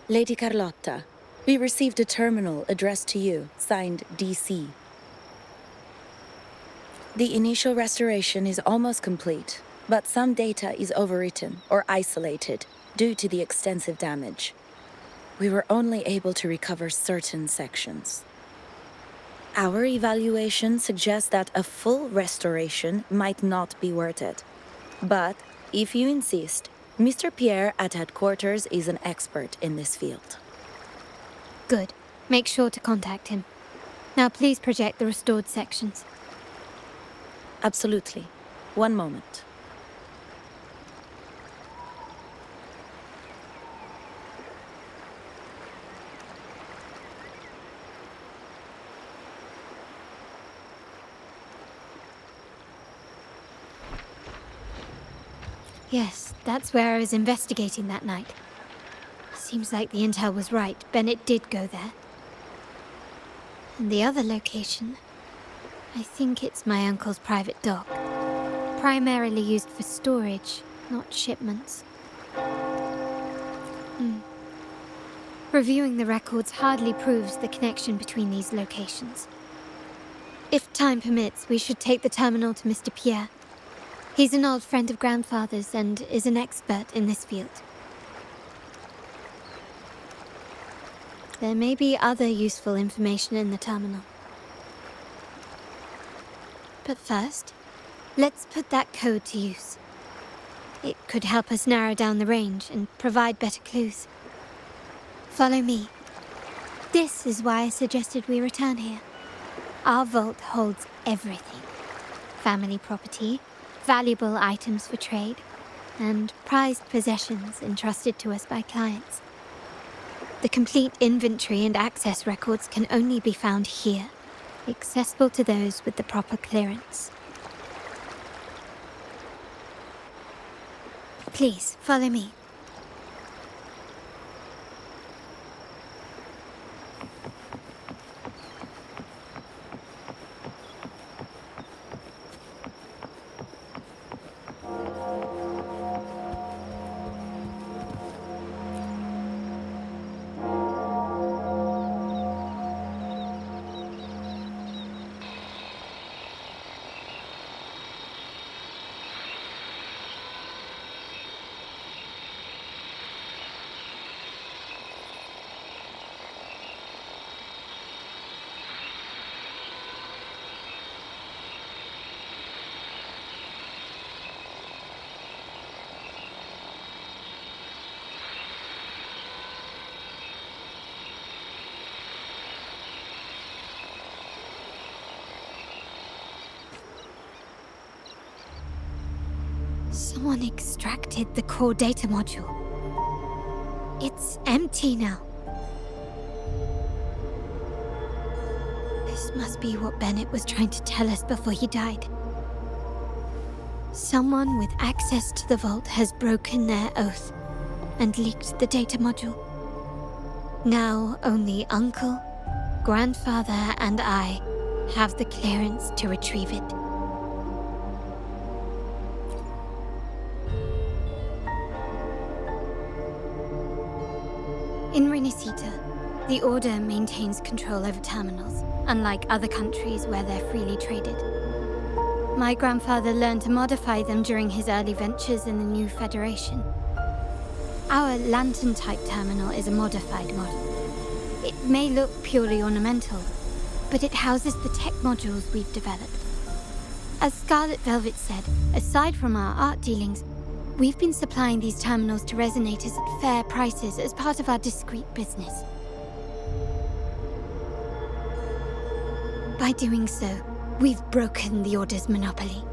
Lady Carlotta, we received a terminal addressed to you, signed DC. The initial restoration is almost complete, but some data is overwritten or isolated due to the extensive damage. We were only able to recover certain sections. Our evaluation suggests that a full restoration might not be worth it. But, if you insist, Mr. Pierre at headquarters is an expert in this field. Good. Make sure to contact him. Now please project the restored sections. Absolutely. One moment. Yes, that's where I was investigating that night. Seems like the intel was right. Benett did go there. And the other location, I think it's my uncle's private dock. Primarily used for storage, not shipments. Reviewing the records hardly proves the connection between these locations. If time permits, we should take the terminal to Mr. Pierre. He's an old friend of Grandfather's and is an expert in this field. There may be other useful information in the terminal. But first, let's put that code to use. It could help us narrow down the range and provide better clues. Follow me. This is why I suggested we return here. Our vault holds everything. Family property, valuable items for trade, and prized possessions entrusted to us by clients. The complete inventory and access records can only be found here, accessible to those with the proper clearance. Please, follow me. Someone extracted the core data module. It's empty now. This must be what Benett was trying to tell us before he died. Someone with access to the vault has broken their oath and leaked the data module. Now only Uncle, Grandfather, and I have the clearance to retrieve it. In Rinascita, the Order maintains control over terminals, unlike other countries where they're freely traded. My grandfather learned to modify them during his early ventures in the new Federation. Our lantern-type terminal is a modified model. It may look purely ornamental, but it houses the tech modules we've developed. As Scarlet Velvet said, aside from our art dealings, we've been supplying these terminals to resonators at fair prices as part of our discreet business. By doing so, we've broken the Order's monopoly.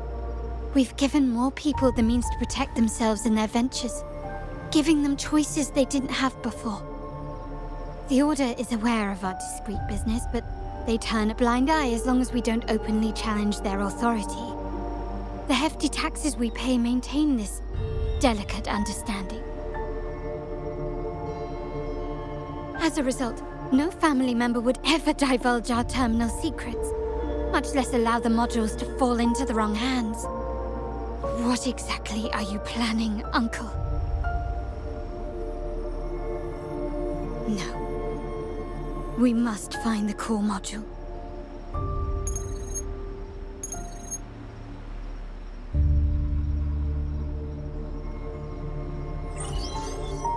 We've given more people the means to protect themselves in their ventures, giving them choices they didn't have before. The Order is aware of our discreet business, but they turn a blind eye as long as we don't openly challenge their authority. The hefty taxes we pay maintain this delicate understanding. As a result, no family member would ever divulge our terminal secrets, much less allow the modules to fall into the wrong hands. What exactly are you planning, Uncle? No. We must find the core module.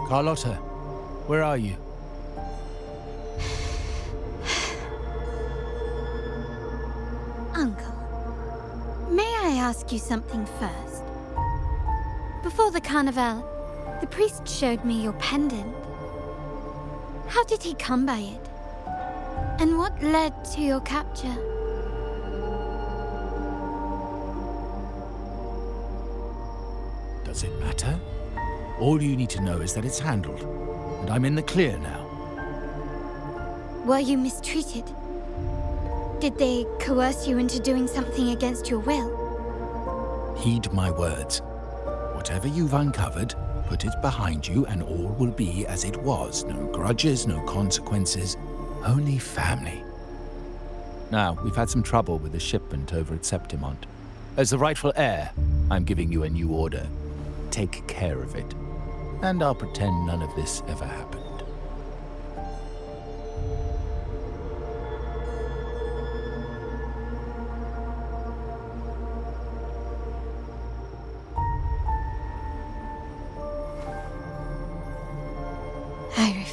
Carlotta, where are you? Uncle, may I ask you something first? Before the carnival, the priest showed me your pendant. How did he come by it? And what led to your capture? Does it matter? All you need to know is that it's handled, and I'm in the clear now. Were you mistreated? Did they coerce you into doing something against your will? Heed my words. Whatever you've uncovered, put it behind you and all will be as it was. No grudges, no consequences, only family. Now, we've had some trouble with the shipment over at Septimont. As the rightful heir, I'm giving you a new order. Take care of it. And I'll pretend none of this ever happened.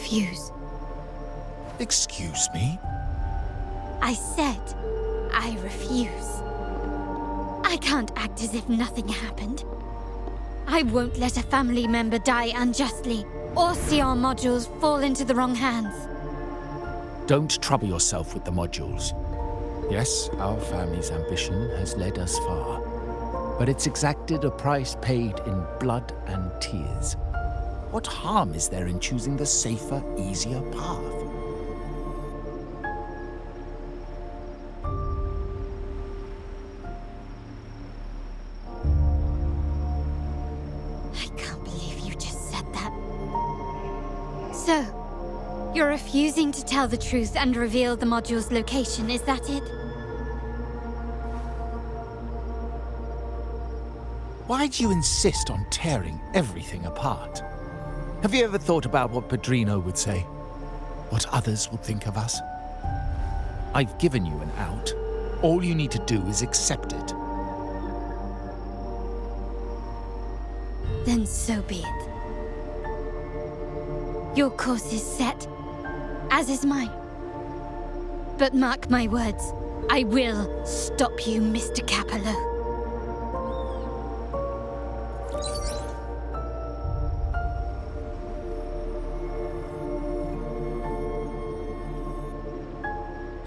refuse. Excuse me? I said I refuse. I can't act as if nothing happened. I won't let a family member die unjustly, or see our modules fall into the wrong hands. Don't trouble yourself with the modules. Yes, our family's ambition has led us far, but it's exacted a price paid in blood and tears. What harm is there in choosing the safer, easier path? I can't believe you just said that. So, you're refusing to tell the truth and reveal the module's location, is that it? Why do you insist on tearing everything apart? Have you ever thought about what Padrino would say? What others will think of us? I've given you an out. All you need to do is accept it. Then so be it. Your course is set, as is mine. But mark my words, I will stop you, Mr. Capello.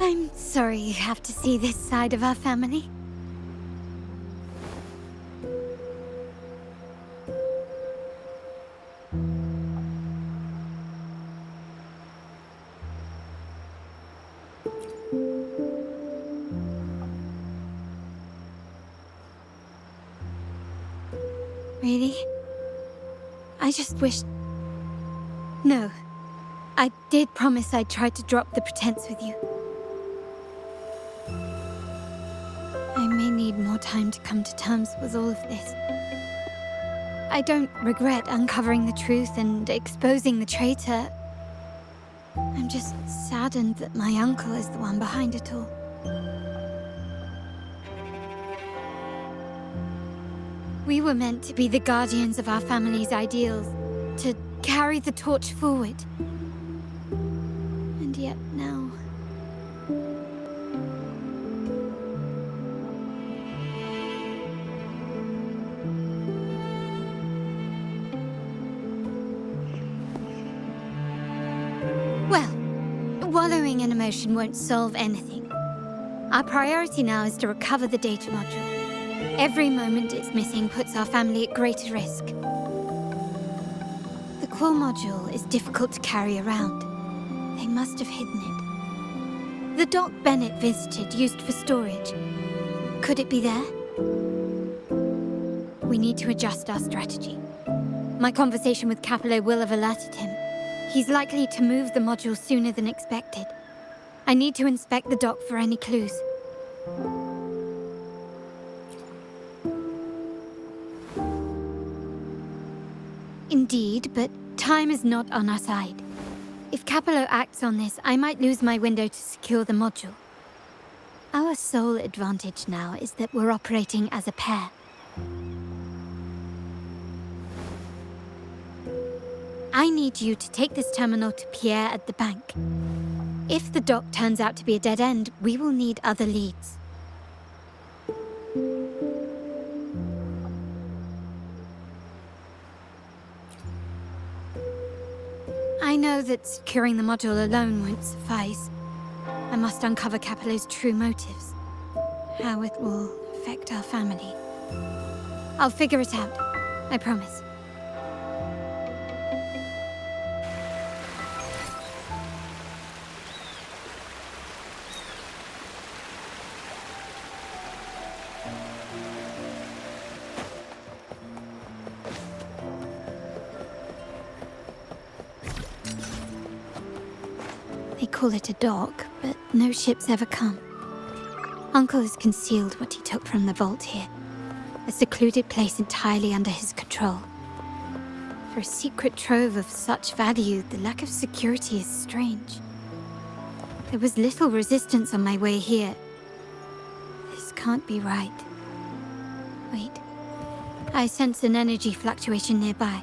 I'm sorry you have to see this side of our family. Really? I just wished... No. I did promise I'd try to drop the pretense with you. I may need more time to come to terms with all of this. I don't regret uncovering the truth and exposing the traitor. I'm just saddened that my uncle is the one behind it all. We were meant to be the guardians of our family's ideals, to carry the torch forward. And yet now... Well, wallowing in emotion won't solve anything. Our priority now is to recover the data module. Every moment it's missing puts our family at greater risk. The core module is difficult to carry around. They must have hidden it. The dock Benett visited used for storage. Could it be there? We need to adjust our strategy. My conversation with Capello will have alerted him. He's likely to move the module sooner than expected. I need to inspect the dock for any clues. Indeed, but time is not on our side. If Capello acts on this, I might lose my window to secure the module. Our sole advantage now is that we're operating as a pair. I need you to take this terminal to Pierre at the bank. If the dock turns out to be a dead end, we will need other leads. I know that securing the module alone won't suffice. I must uncover Capello's true motives. How it will affect our family. I'll figure it out. I promise. They call it a dock, but no ships ever come. Uncle has concealed what he took from the vault here. A secluded place entirely under his control. For a secret trove of such value, the lack of security is strange. There was little resistance on my way here. This can't be right. Wait. I sense an energy fluctuation nearby.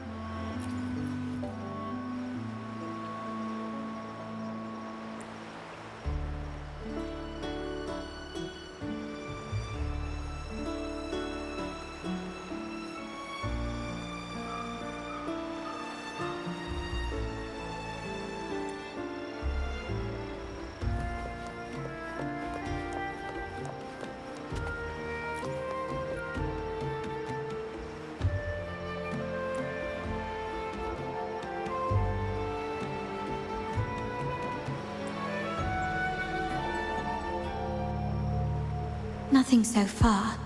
Nothing so far.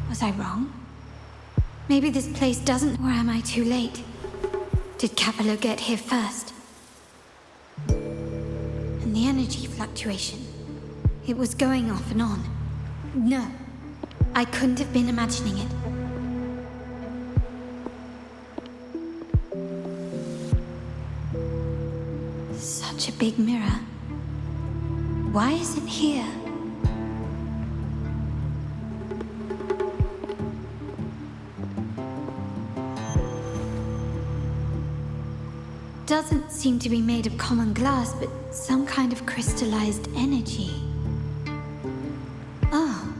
Was I wrong? Maybe this place doesn't... Or am I too late? Did Capello get here first? And the energy fluctuation. It was going off and on. No. I couldn't have been imagining it. Such a big mirror. Why is it here? Doesn't seem to be made of common glass, but some kind of crystallized energy. Oh.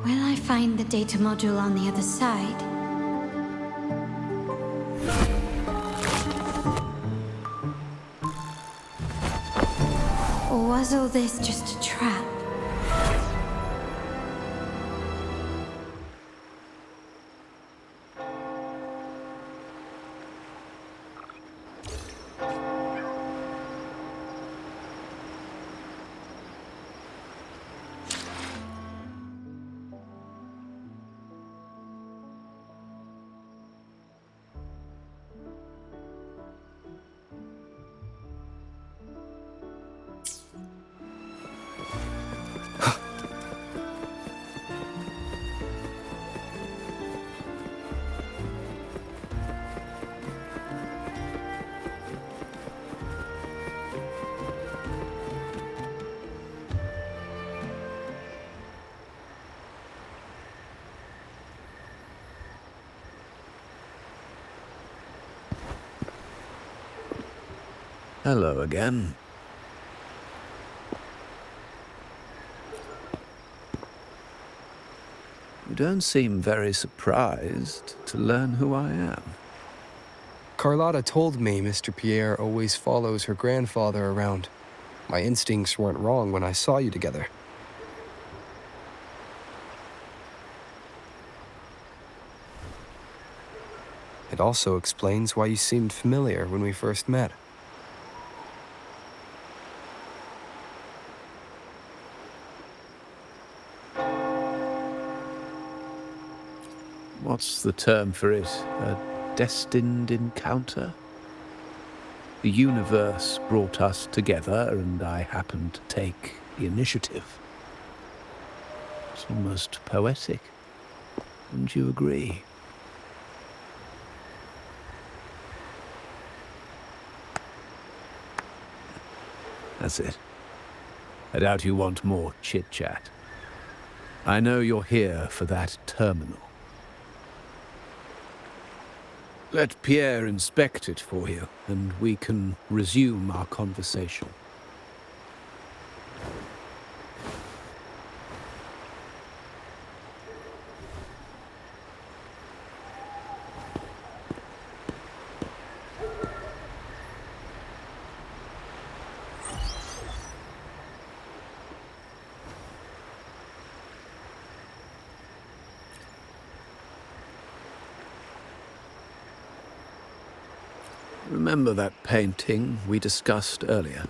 Will I find the data module on the other side? Or was all this just a trap? Hello again. You don't seem very surprised to learn who I am. Carlotta told me Mr. Pierre always follows her grandfather around. My instincts weren't wrong when I saw you together. It also explains why you seemed familiar when we first met. What's the term for it? A destined encounter? The universe brought us together, and I happened to take the initiative. It's almost poetic. Wouldn't you agree? That's it. I doubt you want more chit-chat. I know you're here for that terminal. Let Pierre inspect it for you, and we can resume our conversation. Remember that painting we discussed earlier?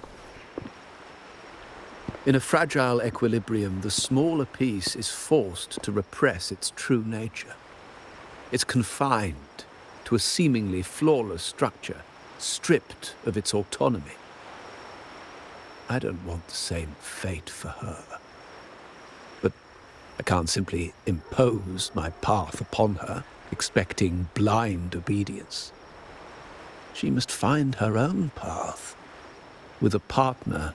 In a fragile equilibrium, the smaller piece is forced to repress its true nature. It's confined to a seemingly flawless structure, stripped of its autonomy. I don't want the same fate for her. But I can't simply impose my path upon her, expecting blind obedience. She must find her own path, with a partner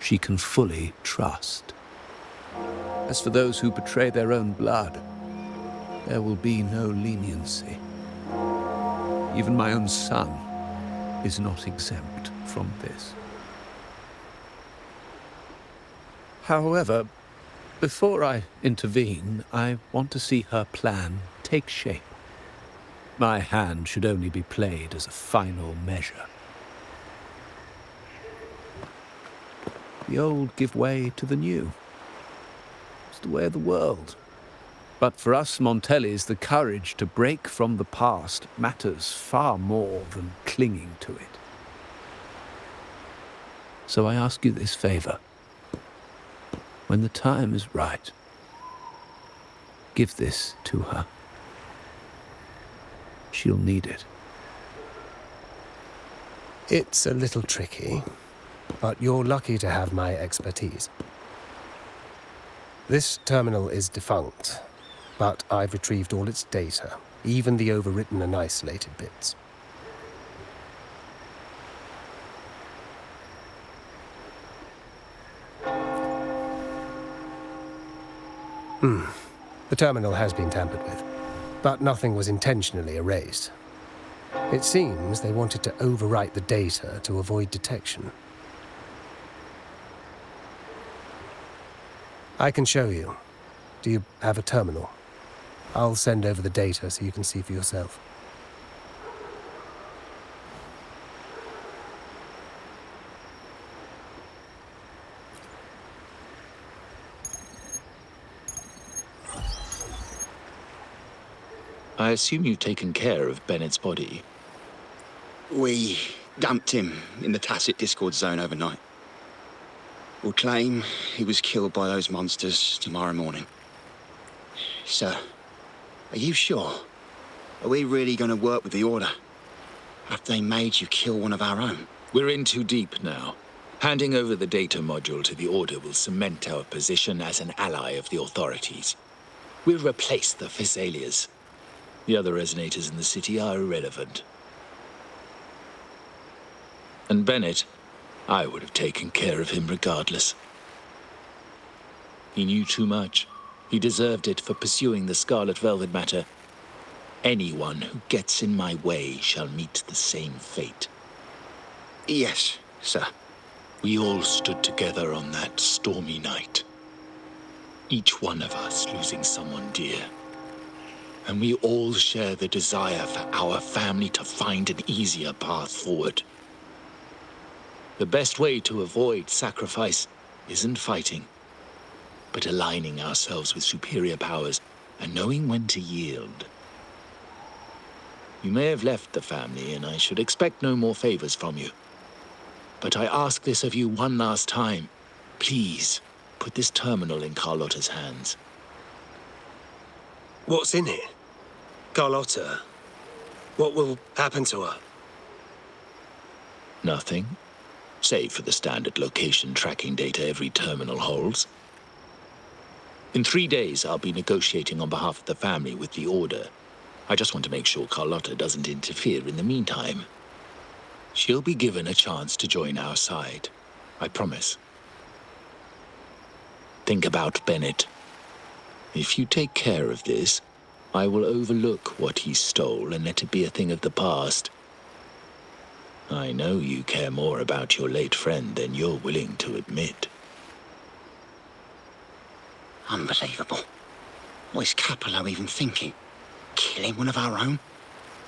she can fully trust. As for those who betray their own blood, there will be no leniency. Even my own son is not exempt from this. However, before I intervene, I want to see her plan take shape. My hand should only be played as a final measure. The old give way to the new. It's the way of the world. But for us Montellis, the courage to break from the past matters far more than clinging to it. So I ask you this favor. When the time is right, give this to her. She'll need it. It's a little tricky, but you're lucky to have my expertise. This terminal is defunct, but I've retrieved all its data, even the overwritten and isolated bits. The terminal has been tampered with, but nothing was intentionally erased. It seems they wanted to overwrite the data to avoid detection. I can show you. Do you have a terminal? I'll send over the data so you can see for yourself. I assume you've taken care of Bennett's body. We dumped him in the tacit discord zone overnight. We'll claim he was killed by those monsters tomorrow morning. Sir, are you sure? Are we really going to work with the Order? Have they made you kill one of our own? We're in too deep now. Handing over the data module to the Order will cement our position as an ally of the authorities. We'll replace the Physaelias. The other resonators in the city are irrelevant. And Benett, I would have taken care of him regardless. He knew too much. He deserved it for pursuing the Scarlet Velvet matter. Anyone who gets in my way shall meet the same fate. Yes, sir. We all stood together on that stormy night. Each one of us losing someone dear. And we all share the desire for our family to find an easier path forward. The best way to avoid sacrifice isn't fighting, but aligning ourselves with superior powers and knowing when to yield. You may have left the family, and I should expect no more favors from you. But I ask this of you one last time. Please, put this terminal in Carlotta's hands. What's in it? Carlotta? What will happen to her? Nothing, save for the standard location tracking data every terminal holds. In 3 days, I'll be negotiating on behalf of the family with the Order. I just want to make sure Carlotta doesn't interfere in the meantime. She'll be given a chance to join our side. I promise. Think about Benett. If you take care of this, I will overlook what he stole and let it be a thing of the past. I know you care more about your late friend than you're willing to admit. Unbelievable. What is Capello even thinking? Killing one of our own?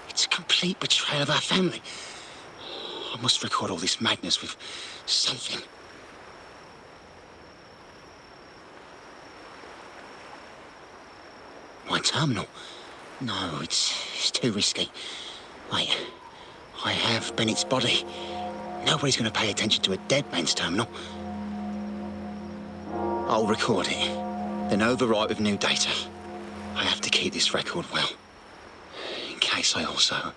It's a complete betrayal of our family. I must record all this madness with something. My terminal? No, it's too risky. Wait, I have Bennett's body. Nobody's going to pay attention to a dead man's terminal. I'll record it, then overwrite with new data. I have to keep this record well, in case I also...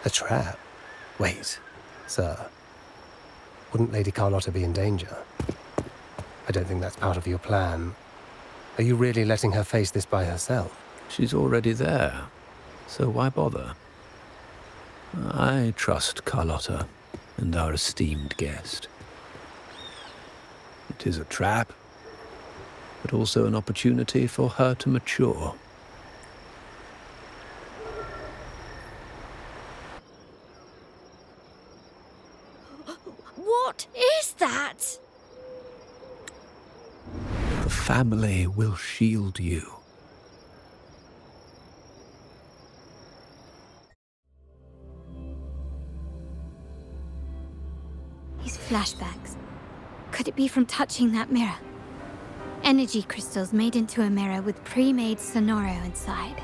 A trap? Wait, sir. Wouldn't Lady Carlotta be in danger? I don't think that's part of your plan. Are you really letting her face this by herself? She's already there, so why bother? I trust Carlotta and our esteemed guest. It is a trap, but also an opportunity for her to mature. What is that? family will shield you. These flashbacks. Could it be from touching that mirror? Energy crystals made into a mirror with pre-made sonoro inside.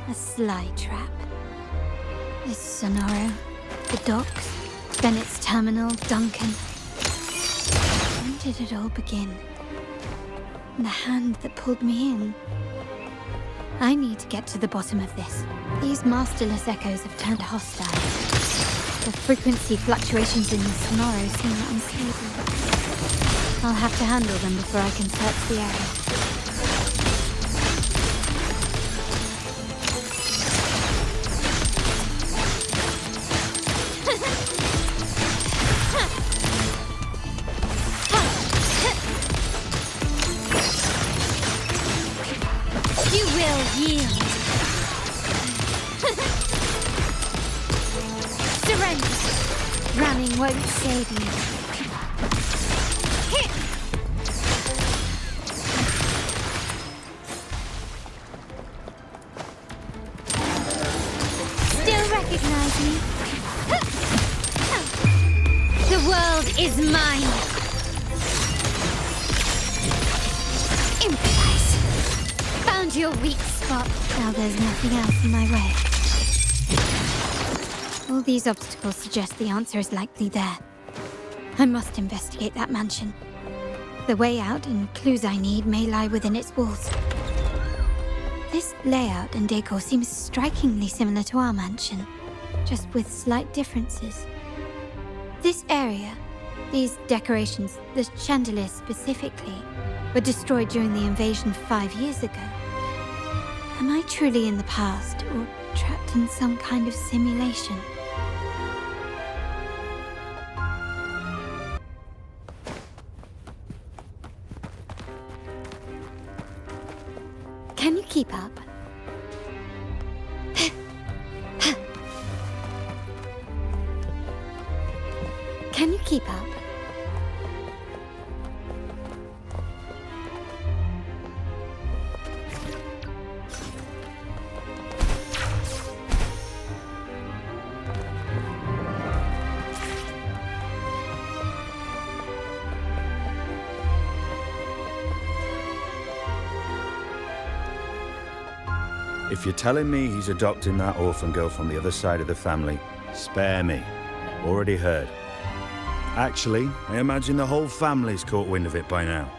A sly trap. This sonoro, the docks, Benett's terminal, Duncan. When did it all begin? The hand that pulled me in. I need to get to the bottom of this. These masterless echoes have turned hostile. The frequency fluctuations in the sonoro seem unstable. I'll have to handle them before I can search the area. You will yield. Surrender. Running won't save you. Still recognize me? The world is mine. Improvise. Found your weak spot. Now there's nothing else in my way. All these obstacles suggest the answer is likely there. I must investigate that mansion. The way out and clues I need may lie within its walls. This layout and decor seems strikingly similar to our mansion, just with slight differences. This area, these decorations, the chandelier specifically, were destroyed during the invasion 5 years ago. Am I truly in the past, or trapped in some kind of simulation? Can you keep up? Can you keep up? If you're telling me he's adopting that orphan girl from the other side of the family, spare me. Already heard. Actually, I imagine the whole family's caught wind of it by now.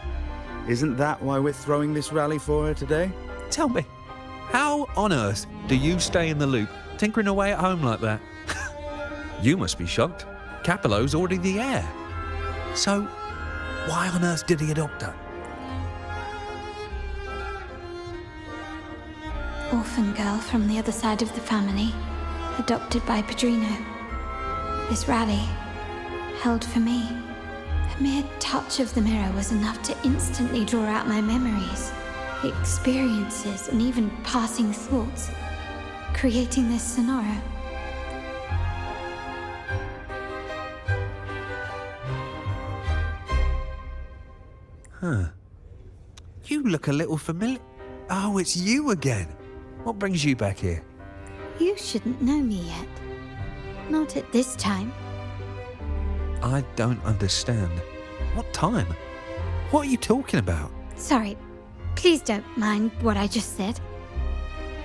Isn't that why we're throwing this rally for her today? Tell me, how on earth do you stay in the loop, tinkering away at home like that? You must be shocked. Capello's already the heir. So, why on earth did he adopt her? Orphan girl from the other side of the family, adopted by Padrino. This rally, held for me. A mere touch of the mirror was enough to instantly draw out my memories, experiences, and even passing thoughts, creating this sonoro. Huh. You look a little familiar. Oh, it's you again. What brings you back here? You shouldn't know me yet. Not at this time. I don't understand. What time? What are you talking about? Sorry, please don't mind what I just said.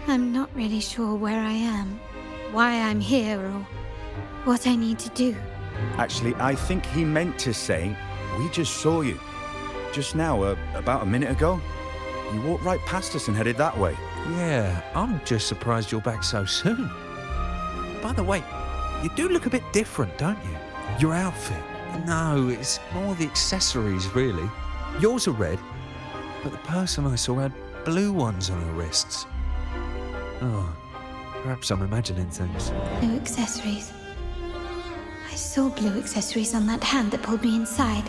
I'm not really sure where I am, why I'm here, or what I need to do. Actually, I think he meant to say, we just saw you. Just now, about a minute ago. You walked right past us and headed that way. Yeah, I'm just surprised you're back so soon. By the way, you do look a bit different, don't you? Your outfit. No, it's more the accessories, really. Yours are red, but the person I saw had blue ones on her wrists. Oh, perhaps I'm imagining things. Blue accessories. I saw blue accessories on that hand that pulled me inside.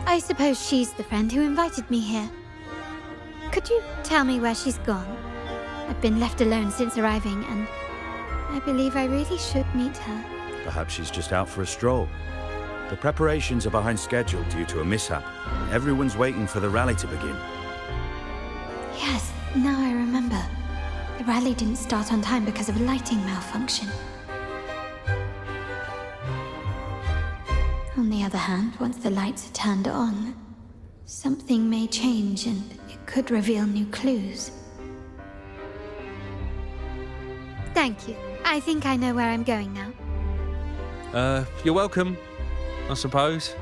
I suppose she's the friend who invited me here. Could you tell me where she's gone? I've been left alone since arriving, and I believe I really should meet her. Perhaps she's just out for a stroll. The preparations are behind schedule due to a mishap. Everyone's waiting for the rally to begin. Yes, now I remember. The rally didn't start on time because of a lighting malfunction. On the other hand, once the lights are turned on, something may change and it could reveal new clues. Thank you. I think I know where I'm going now. You're welcome, I suppose.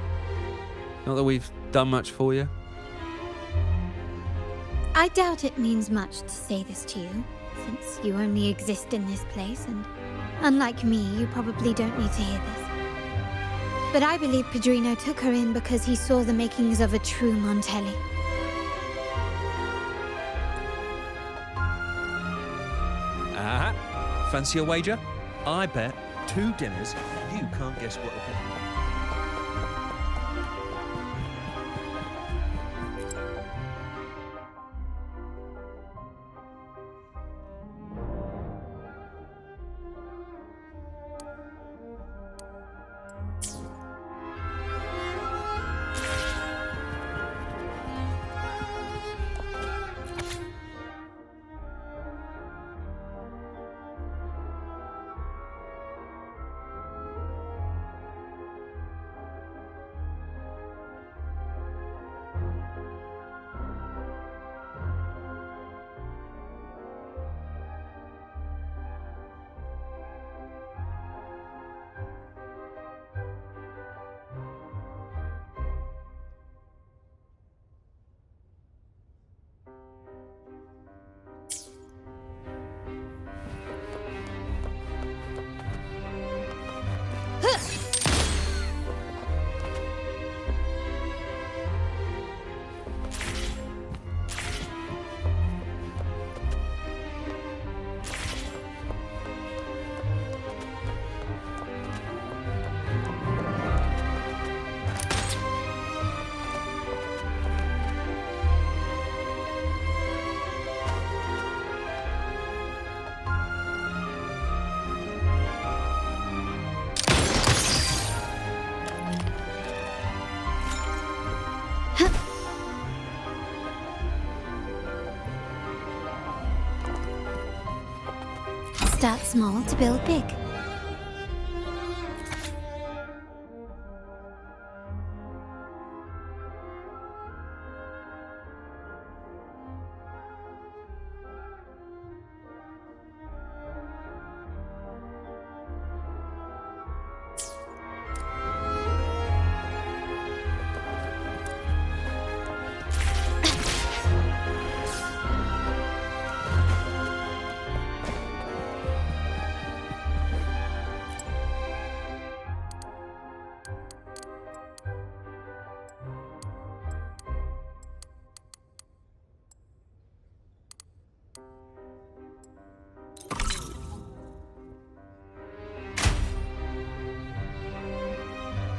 Not that we've done much for you. I doubt it means much to say this to you, since you only exist in this place, and unlike me, you probably don't need to hear this. But I believe Padrino took her in because he saw the makings of a true Montelli. Fancy a wager? I bet 2 dinners you can't guess what will be. Start small to build big.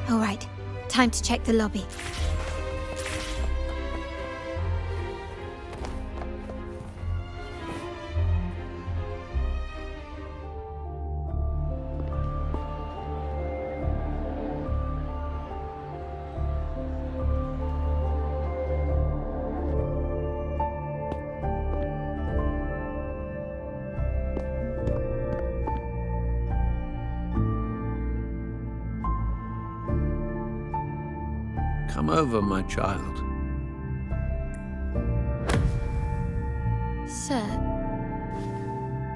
All right, time to check the lobby. Come over, my child. Sir,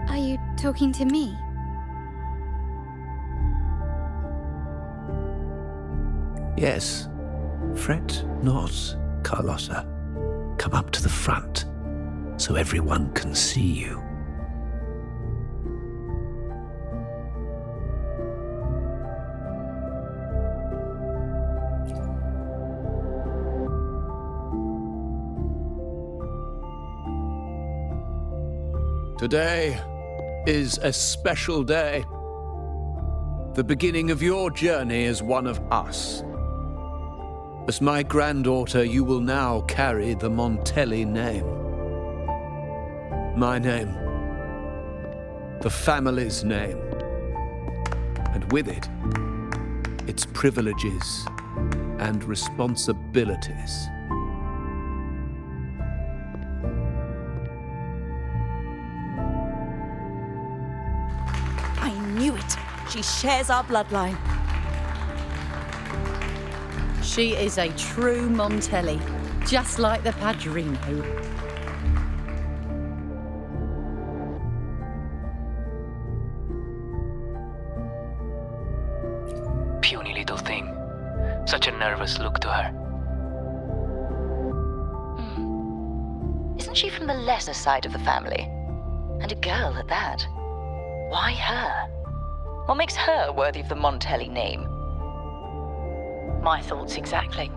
are you talking to me? Yes. Fret not, Carlotta. Come up to the front, so everyone can see you. Today is a special day. The beginning of your journey as one of us. As my granddaughter, you will now carry the Montelli name. My name. The family's name. and with it, its privileges and responsibilities. I knew it. She shares our bloodline. She is a true Montelli, just like the Padrino. Puny little thing. Such a nervous look to her. Isn't she from the lesser side of the family? And a girl at that. Why her? What makes her worthy of the Montelli name? My thoughts exactly.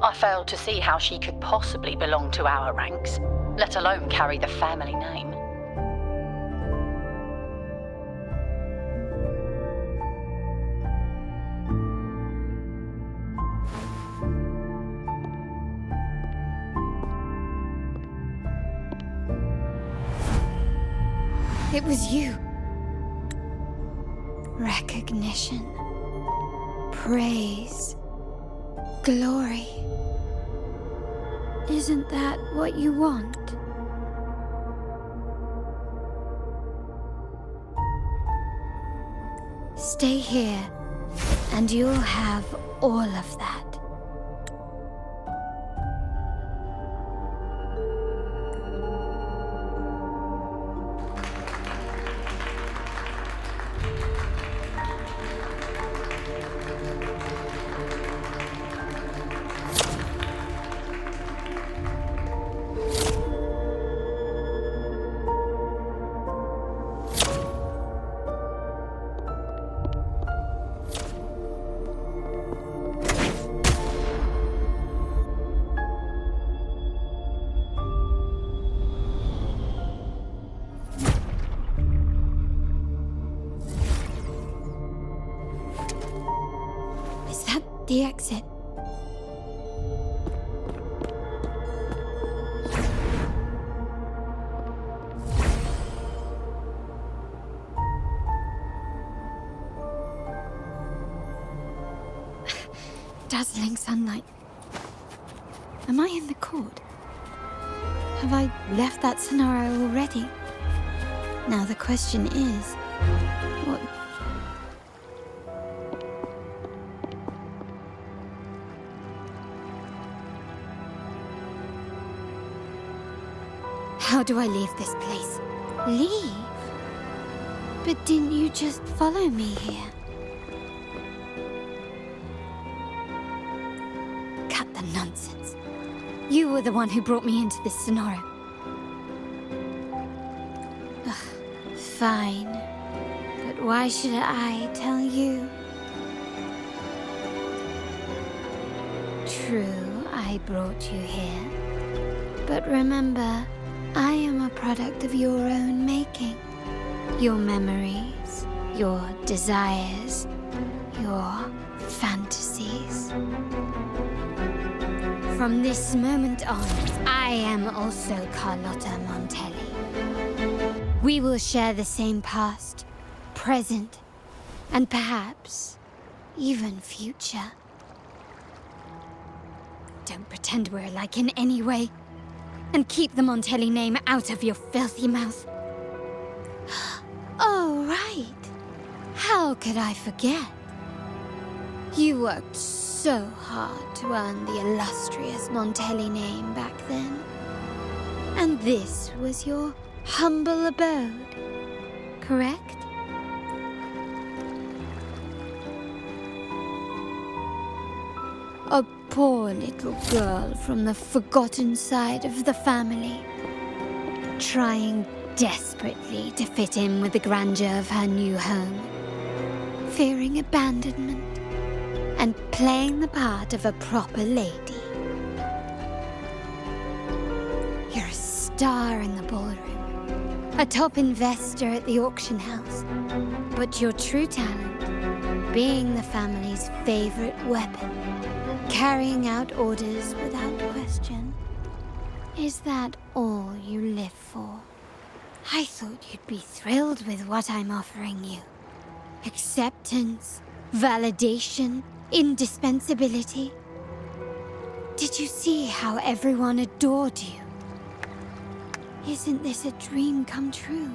I failed to see how she could possibly belong to our ranks, let alone carry the family name. It was you. Recognition. Praise. Glory. Isn't that what you want? Stay here, and you'll have all of that. The exit. Dazzling sunlight. Am I in the court? Have I left that scenario already? Now the question is, what... How do I leave this place? Leave? But didn't you just follow me here? Cut the nonsense. You were the one who brought me into this scenario. Ugh, fine. But why should I tell you? True, I brought you here. But remember, I am a product of your own making. Your memories, your desires, your fantasies. From this moment on, I am also Carlotta Montelli. We will share the same past, present, and perhaps even future. Don't pretend we're alike in any way. And keep the Montelli name out of your filthy mouth. Oh, right. How could I forget? You worked so hard to earn the illustrious Montelli name back then. And this was your humble abode, correct? A poor little girl from the forgotten side of the family, trying desperately to fit in with the grandeur of her new home, fearing abandonment, and playing the part of a proper lady. You're a star in the ballroom, a top investor at the auction house, but your true talent, being the family's favorite weapon, carrying out orders without question. Is that all you live for? I thought you'd be thrilled with what I'm offering you. Acceptance, validation, indispensability. Did you see how everyone adored you? Isn't this a dream come true?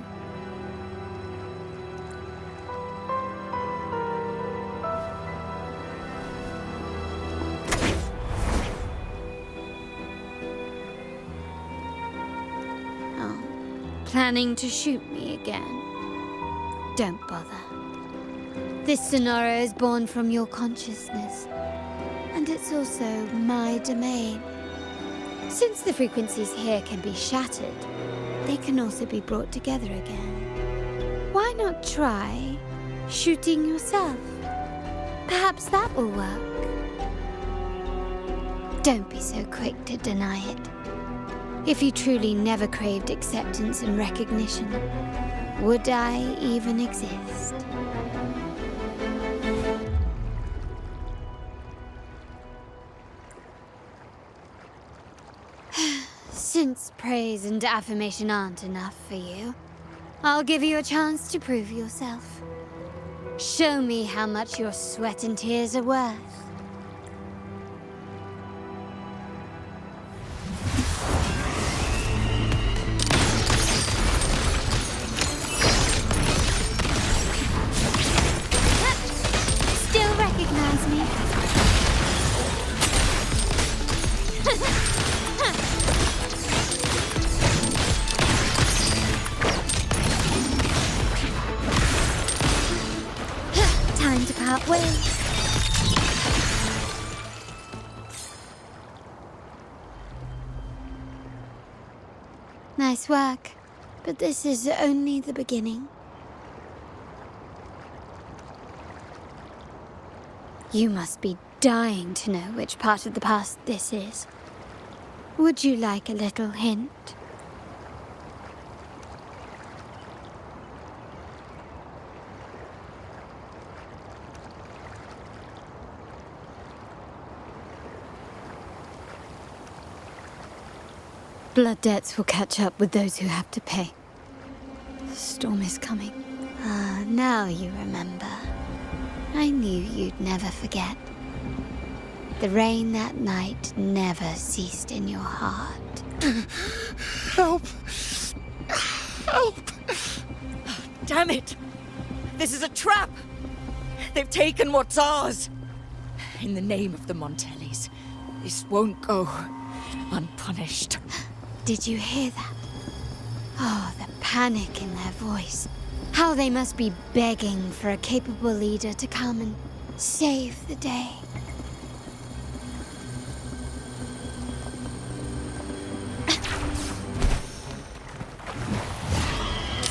Oh, planning to shoot me again? Don't bother. This scenario is born from your consciousness, and it's also my domain. Since the frequencies here can be shattered, they can also be brought together again. Why not try shooting yourself? Perhaps that will work. Don't be so quick to deny it. If you truly never craved acceptance and recognition, would I even exist? Since praise and affirmation aren't enough for you, I'll give you a chance to prove yourself. Show me how much your sweat and tears are worth. Still recognize me? Time to part ways. Nice work, but this is only the beginning. You must be dying to know which part of the past this is. Would you like a little hint? Blood debts will catch up with those who have to pay. The storm is coming. Ah, now you remember. I knew you'd never forget. The rain that night never ceased in your heart. Help! Help! Damn it! This is a trap! They've taken what's ours! In the name of the Montellis, this won't go unpunished. Did you hear that? Oh, the panic in their voice. How they must be begging for a capable leader to come and save the day.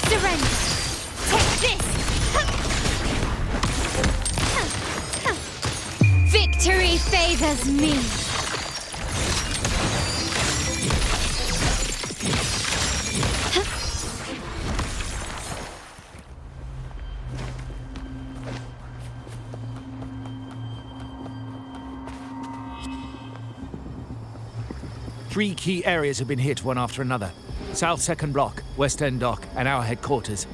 Surrender! Take this! Victory favors me! Three key areas have been hit one after another. South 2nd Block, West End Dock, and our headquarters.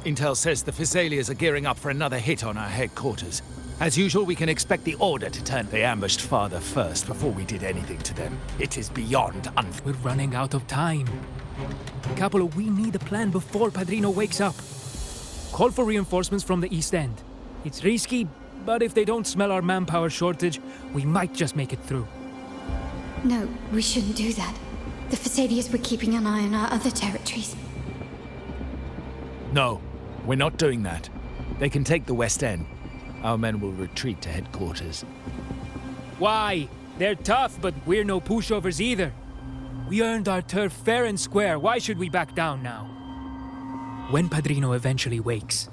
Intel says the Physalias are gearing up for another hit on our headquarters. As usual, we can expect the order to turn. They ambushed father first before we did anything to them. It is beyond We're running out of time. Capo, we need a plan before Padrino wakes up. Call for reinforcements from the East End. It's risky, but if they don't smell our manpower shortage, we might just make it through. No, we shouldn't do that. The Physalias were keeping an eye on our other territories. No, we're not doing that. They can take the West End. Our men will retreat to headquarters. Why? They're tough, but we're no pushovers either. We earned our turf fair and square. Why should we back down now? When Padrino eventually wakes,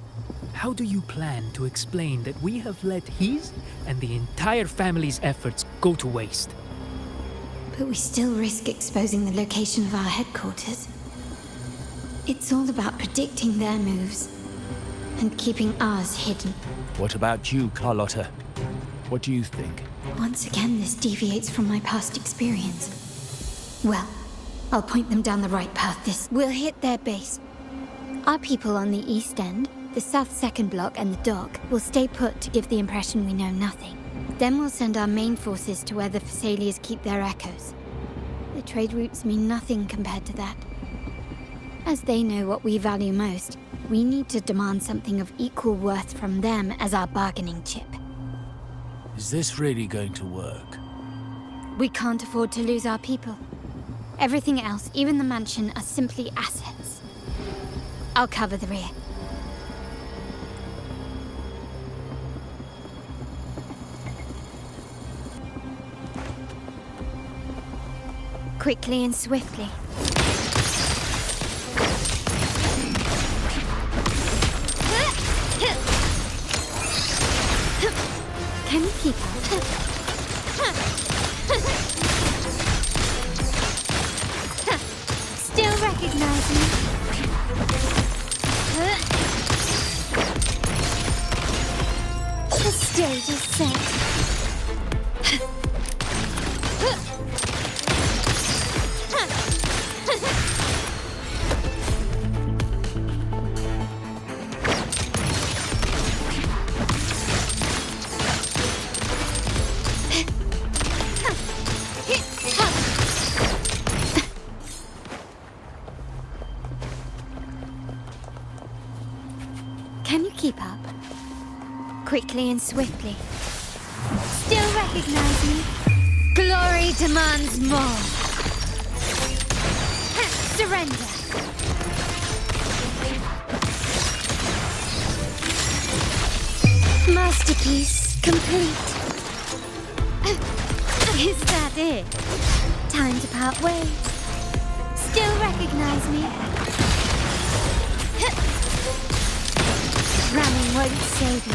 how do you plan to explain that we have let his and the entire family's efforts go to waste? But we still risk exposing the location of our headquarters. It's all about predicting their moves and keeping ours hidden. What about you, Carlotta? What do you think? Once again, this deviates from my past experience. Well, I'll point them down the right path. We'll hit their base. Our people on the East End, the South Second Block and the Dock will stay put to give the impression we know nothing. Then we'll send our main forces to where the Thessalias keep their echoes. The trade routes mean nothing compared to that. As they know what we value most, we need to demand something of equal worth from them as our bargaining chip. Is this really going to work? We can't afford to lose our people. Everything else, even the mansion, are simply assets. I'll cover the rear. Quickly and swiftly. Can you keep up? Still recognize me? The stage is set. Can you keep up? Quickly and swiftly. Still recognize me? Glory demands more. Surrender. Masterpiece complete. Is that it? Time to part ways. Still recognize me? Ramming won't save me.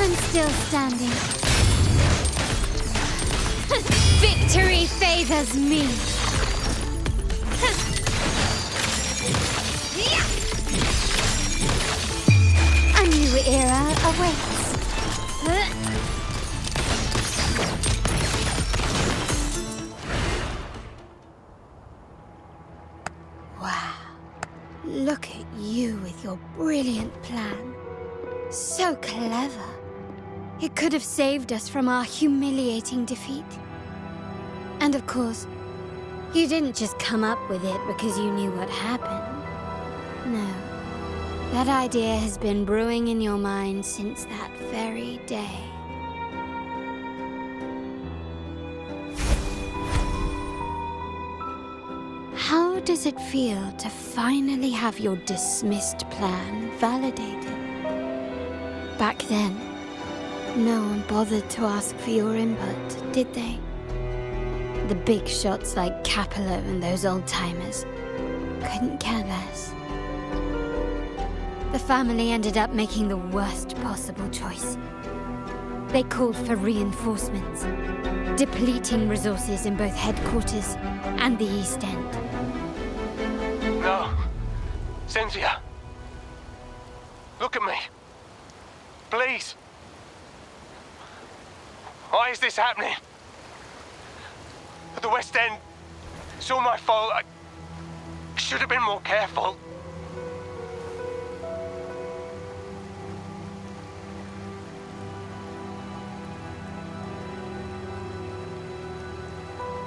I'm still standing. Victory favors me. A new era awaits. Wow. Look at you with your brilliant plan. So clever. It could have saved us from our humiliating defeat. And of course, you didn't just come up with it because you knew what happened. No. That idea has been brewing in your mind since that very day. How does it feel to finally have your dismissed plan validated? Back then, no one bothered to ask for your input, did they? The big shots like Capello and those old-timers couldn't care less. The family ended up making the worst possible choice. They called for reinforcements, depleting resources in both headquarters and the East End. No. Cynthia. Look at me. Please. Why is this happening? At the West End, it's all my fault. I should have been more careful.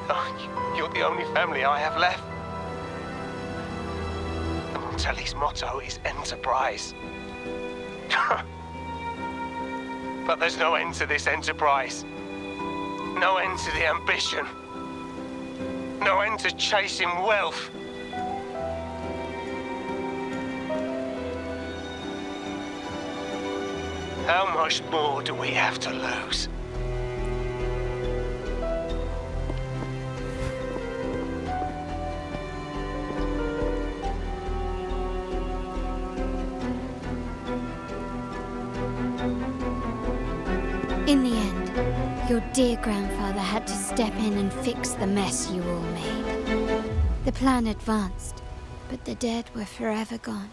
Oh, you're the only family I have left. Montelli's motto is enterprise. But there's no end to this enterprise. No end to the ambition. No end to chasing wealth. How much more do we have to lose? In the end, your dear grandfather had to step in and fix the mess you all made. The plan advanced, but the dead were forever gone.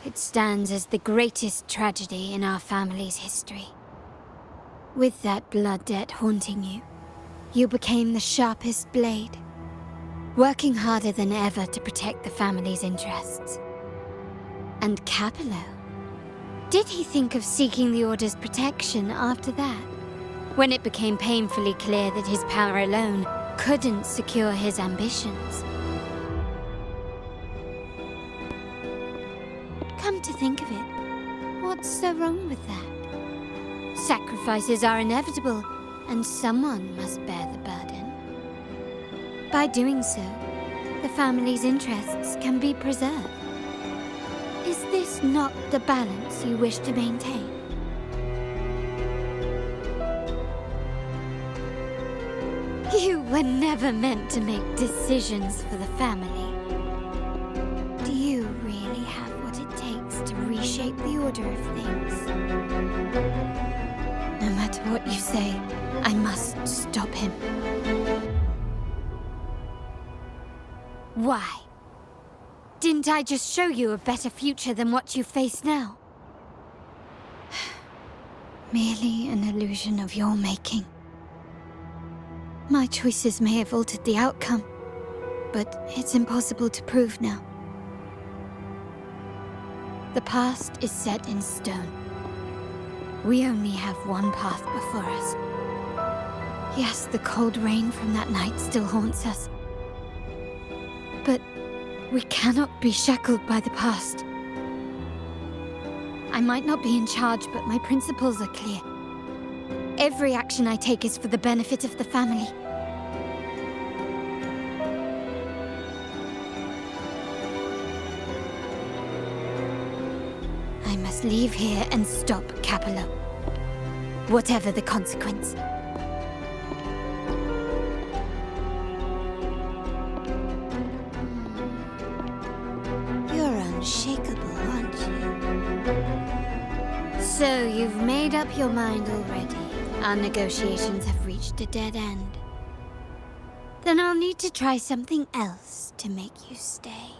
It stands as the greatest tragedy in our family's history. With that blood debt haunting you, you became the sharpest blade. working harder than ever to protect the family's interests. And Capello? Did he think of seeking the Order's protection after that? When it became painfully clear that his power alone couldn't secure his ambitions. Come to think of it, what's so wrong with that? Sacrifices are inevitable, and someone must bear the burden. By doing so, the family's interests can be preserved. Is this not the balance you wish to maintain? You were never meant to make decisions for the family. Do you really have what it takes to reshape the order of things? No matter what you say, I must stop him. Why? Didn't I just show you a better future than what you face now? Merely an illusion of your making. My choices may have altered the outcome, but it's impossible to prove now. The past is set in stone. We only have one path before us. Yes, the cold rain from that night still haunts us. But we cannot be shackled by the past. I might not be in charge, but my principles are clear. Every action I take is for the benefit of the family. I must leave here and stop Capello. Whatever the consequence. You're unshakable, aren't you? So you've made up your mind already. Our negotiations have reached a dead end. Then I'll need to try something else to make you stay.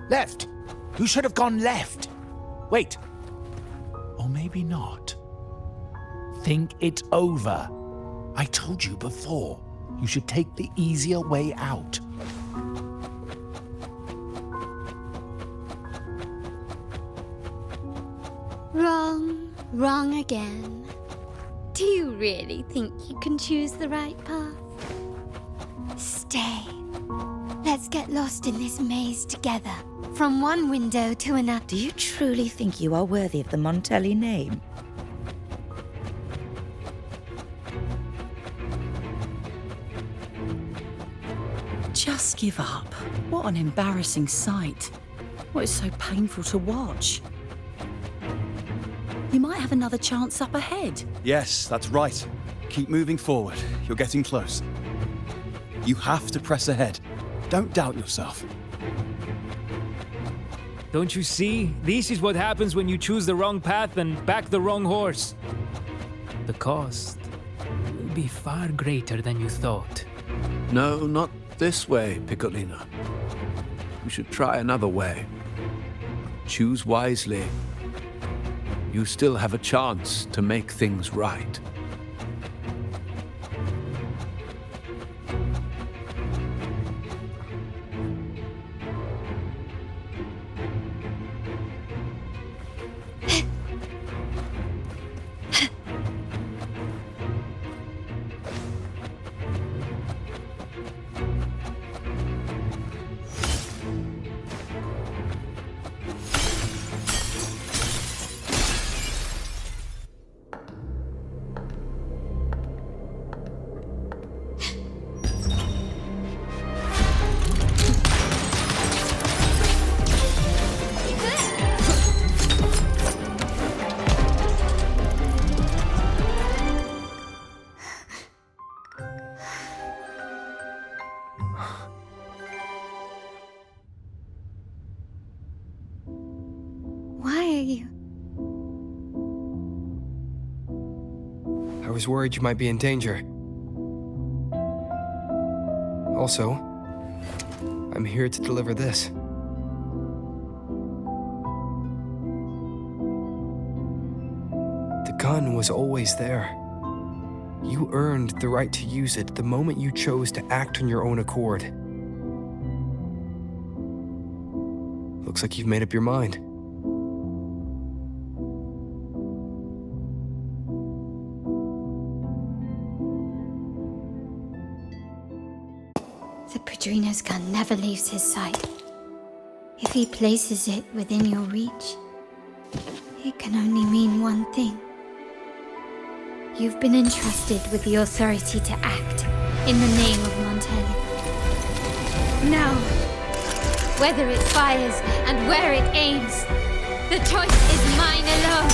Left! You should have gone left! Wait. Or maybe not. Think it over. I told you before. You should take the easier way out. Wrong. Wrong again. Do you really think you can choose the right path? Stay. Let's get lost in this maze together. From one window to another. Do you truly think you are worthy of the Montelli name? Just give up. What an embarrassing sight. What is so painful to watch? You might have another chance up ahead. Yes, that's right. Keep moving forward. You're getting close. You have to press ahead. Don't doubt yourself. Don't you see? This is what happens when you choose the wrong path and back the wrong horse. The cost will be far greater than you thought. No, not this way, Piccolino. You should try another way. Choose wisely. You still have a chance to make things right. I was worried you might be in danger. Also, I'm here to deliver this. The gun was always there. You earned the right to use it the moment you chose to act on your own accord. Looks like you've made up your mind. The Padrino's gun never leaves his side. If he places it within your reach, it can only mean one thing. You've been entrusted with the authority to act in the name of Montelli. Now, whether it fires and where it aims, the choice is mine alone.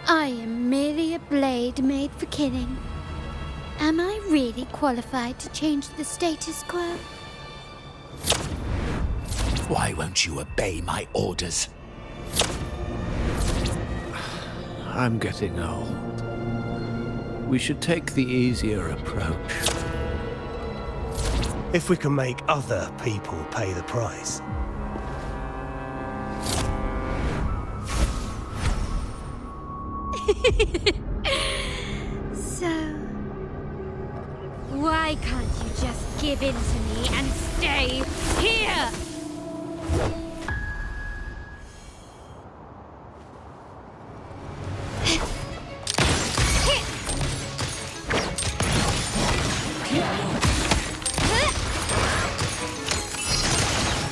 I am merely a blade made for killing. Am I really qualified to change the status quo? Why won't you obey my orders? I'm getting old. We should take the easier approach. If we can make other people pay the price. So, why can't you just give in to me and stay here?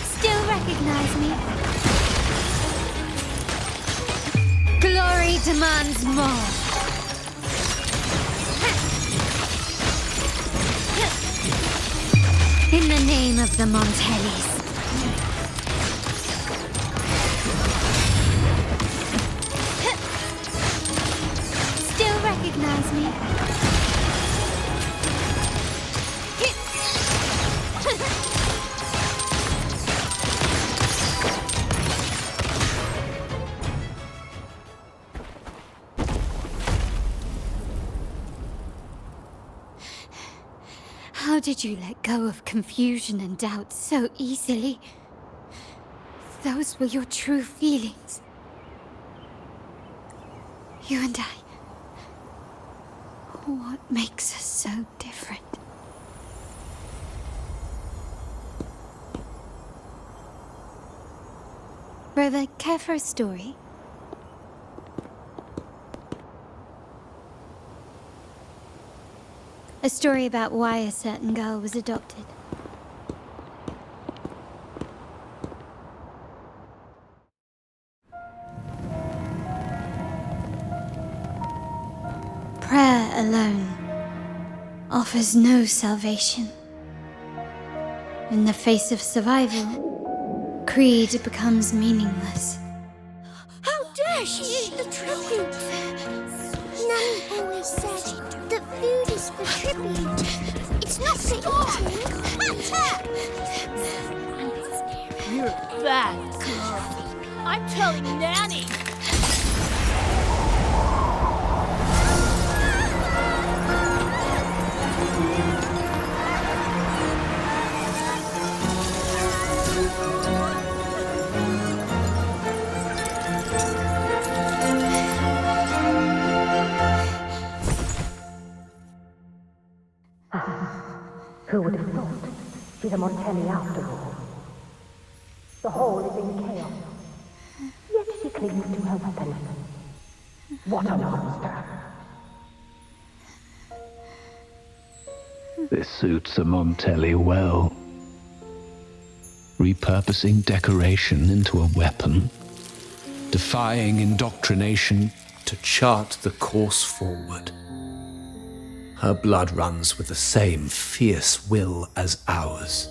Still recognize me? Glory demands more. In the name of the Montellis. Still recognize me? How did you let go of confusion and doubt so easily? Those were your true feelings. You and I. What makes us so different? Rover, care for a story? A story about why a certain girl was adopted. Prayer alone offers no salvation. In the face of survival, creed becomes meaningless. How dare she eat the tribute? Nanny always said that food is for tribute. It's not for eating. You're a bad girl. I'm telling Nanny. Who would have thought? She's a Montelli after all. The hall is in chaos. Yet she clings to her weapon. What a monster! This suits a Montelli well. Repurposing decoration into a weapon, defying indoctrination to chart the course forward. Her blood runs with the same fierce will as ours.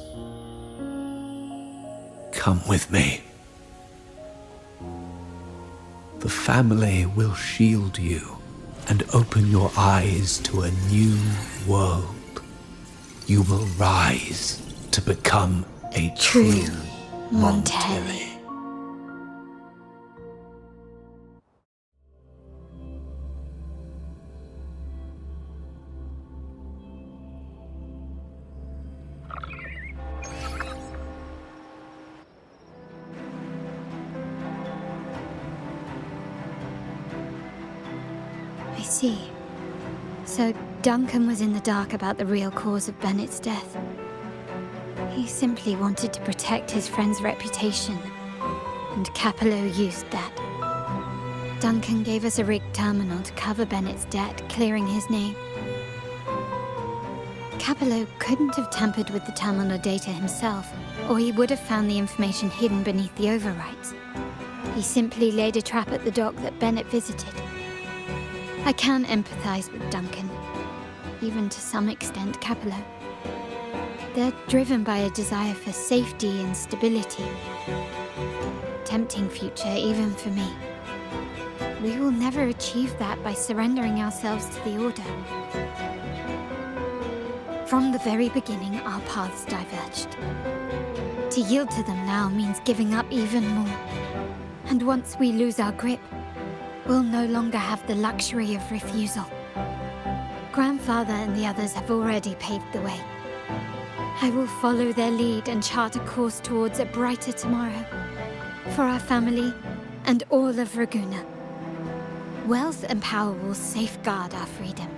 Come with me. The family will shield you and open your eyes to a new world. You will rise to become a true Montelli. I see. So Duncan was in the dark about the real cause of Benett's death. He simply wanted to protect his friend's reputation, and Capello used that. Duncan gave us a rigged terminal to cover Bennett's debt, clearing his name. Capello couldn't have tampered with the terminal data himself, or he would have found the information hidden beneath the overwrites. He simply laid a trap at the dock that Benett visited. I can empathize with Duncan, even to some extent Capello. They're driven by a desire for safety and stability. Tempting future even for me. We will never achieve that by surrendering ourselves to the Order. From the very beginning, our paths diverged. To yield to them now means giving up even more. And once we lose our grip, we'll no longer have the luxury of refusal. Grandfather and the others have already paved the way. I will follow their lead and chart a course towards a brighter tomorrow. For our family and all of Ragusa. Wealth and power will safeguard our freedom,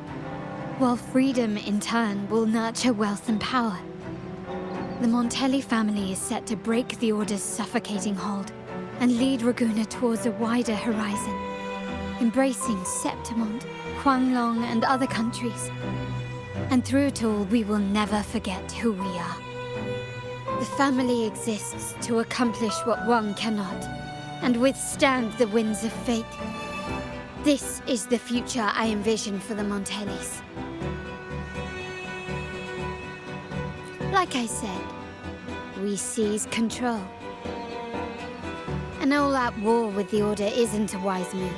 while freedom in turn will nurture wealth and power. The Montelli family is set to break the Order's suffocating hold and lead Ragusa towards a wider horizon, embracing Septimont, Huanglong, and other countries. And through it all, we will never forget who we are. The family exists to accomplish what one cannot, and withstand the winds of fate. This is the future I envision for the Montellis. Like I said, we seize control. An all-out war with the Order isn't a wise move.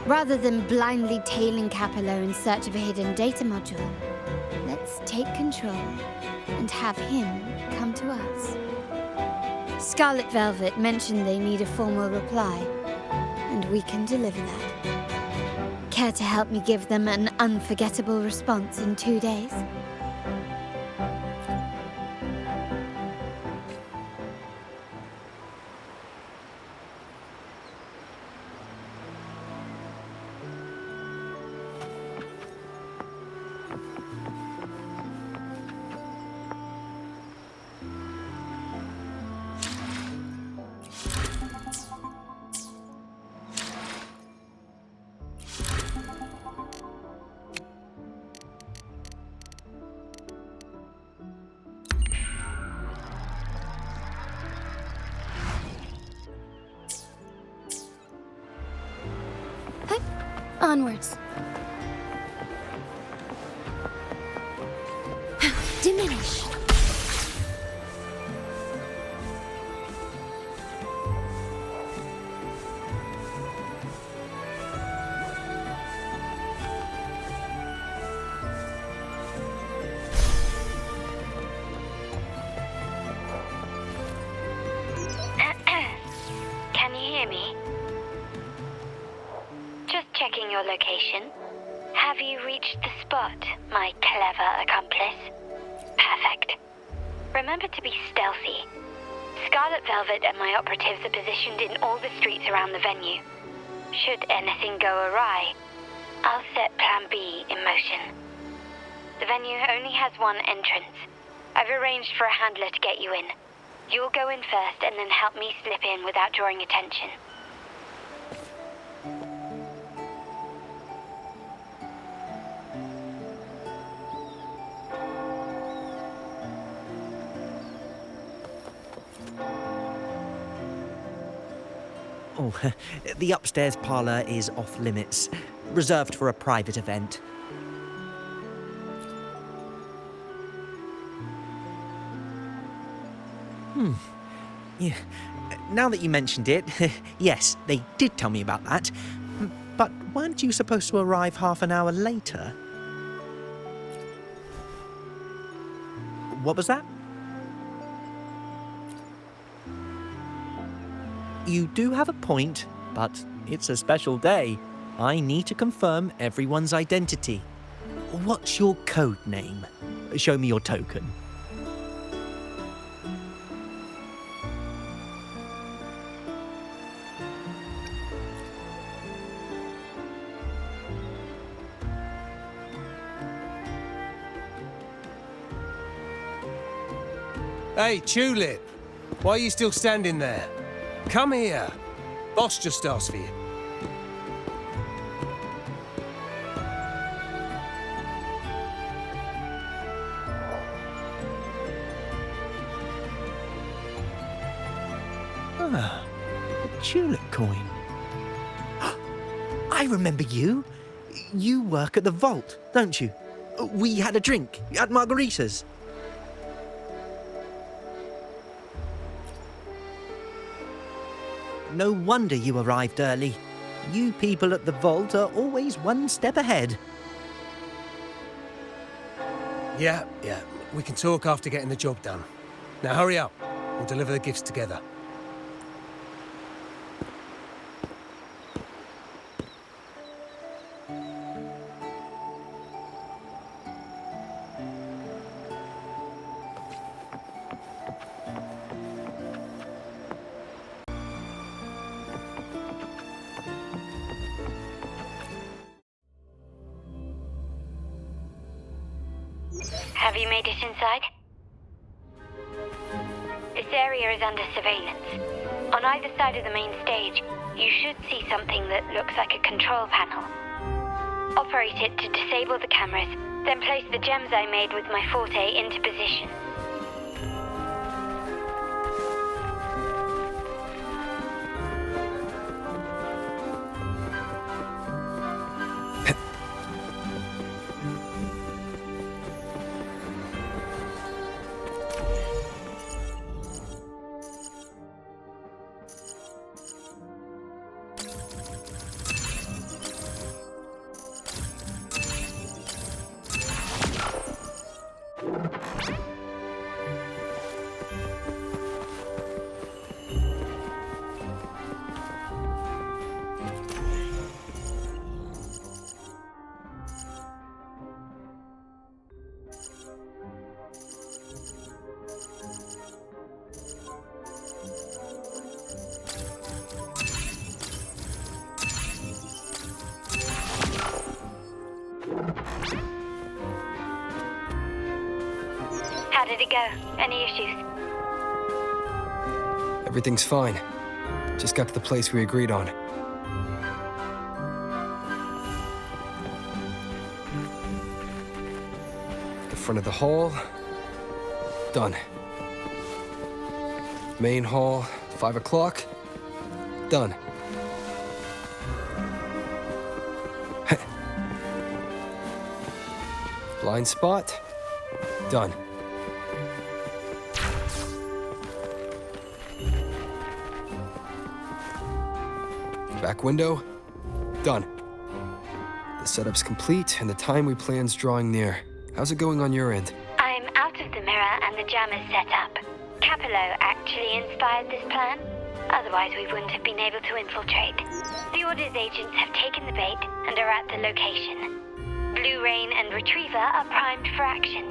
Rather than blindly tailing Capello in search of a hidden data module, let's take control and have him come to us. Scarlet Velvet mentioned they need a formal reply, and we can deliver that. Care to help me give them an unforgettable response in 2 days? Onwards. Diminish. Can you hear me? Just checking your location. Have you reached the spot, my clever accomplice? Perfect. Remember to be stealthy. Scarlet Velvet and my operatives are positioned in all the streets around the venue. Should anything go awry, I'll set Plan B in motion. The venue only has one entrance. I've arranged for a handler to get you in. You'll go in first and then help me slip in without drawing attention. Oh, the upstairs parlour is off limits, reserved for a private event. Yeah. Now that you mentioned it, yes, they did tell me about that. But weren't you supposed to arrive half an hour later? What was that? You do have a point, but it's a special day. I need to confirm everyone's identity. What's your code name? Show me your token. Hey, Tulip! Why are you still standing there? Come here. Boss just asked for you. Ah, a tulip coin. I remember you. You work at the vault, don't you? We had a drink at Margarita's. No wonder you arrived early. You people at the vault are always one step ahead. Yeah. We can talk after getting the job done. Now hurry up. We'll deliver the gifts together. Have you made it inside? This area is under surveillance. On either side of the main stage, you should see something that looks like a control panel. Operate it to disable the cameras, then place the gems I made with my forte into position. How did it go? Any issues? Everything's fine. Just got to the place we agreed on. The front of the hall. Done. Main hall, 5 o'clock. Done. Blind spot. Done. Back window, done. The setup's complete and the time we planned's drawing near. How's it going on your end? I'm out of the mirror and the jam is set up. Capello actually inspired this plan. Otherwise we wouldn't have been able to infiltrate. The Order's agents have taken the bait and are at the location. Blue Rain and Retriever are primed for action.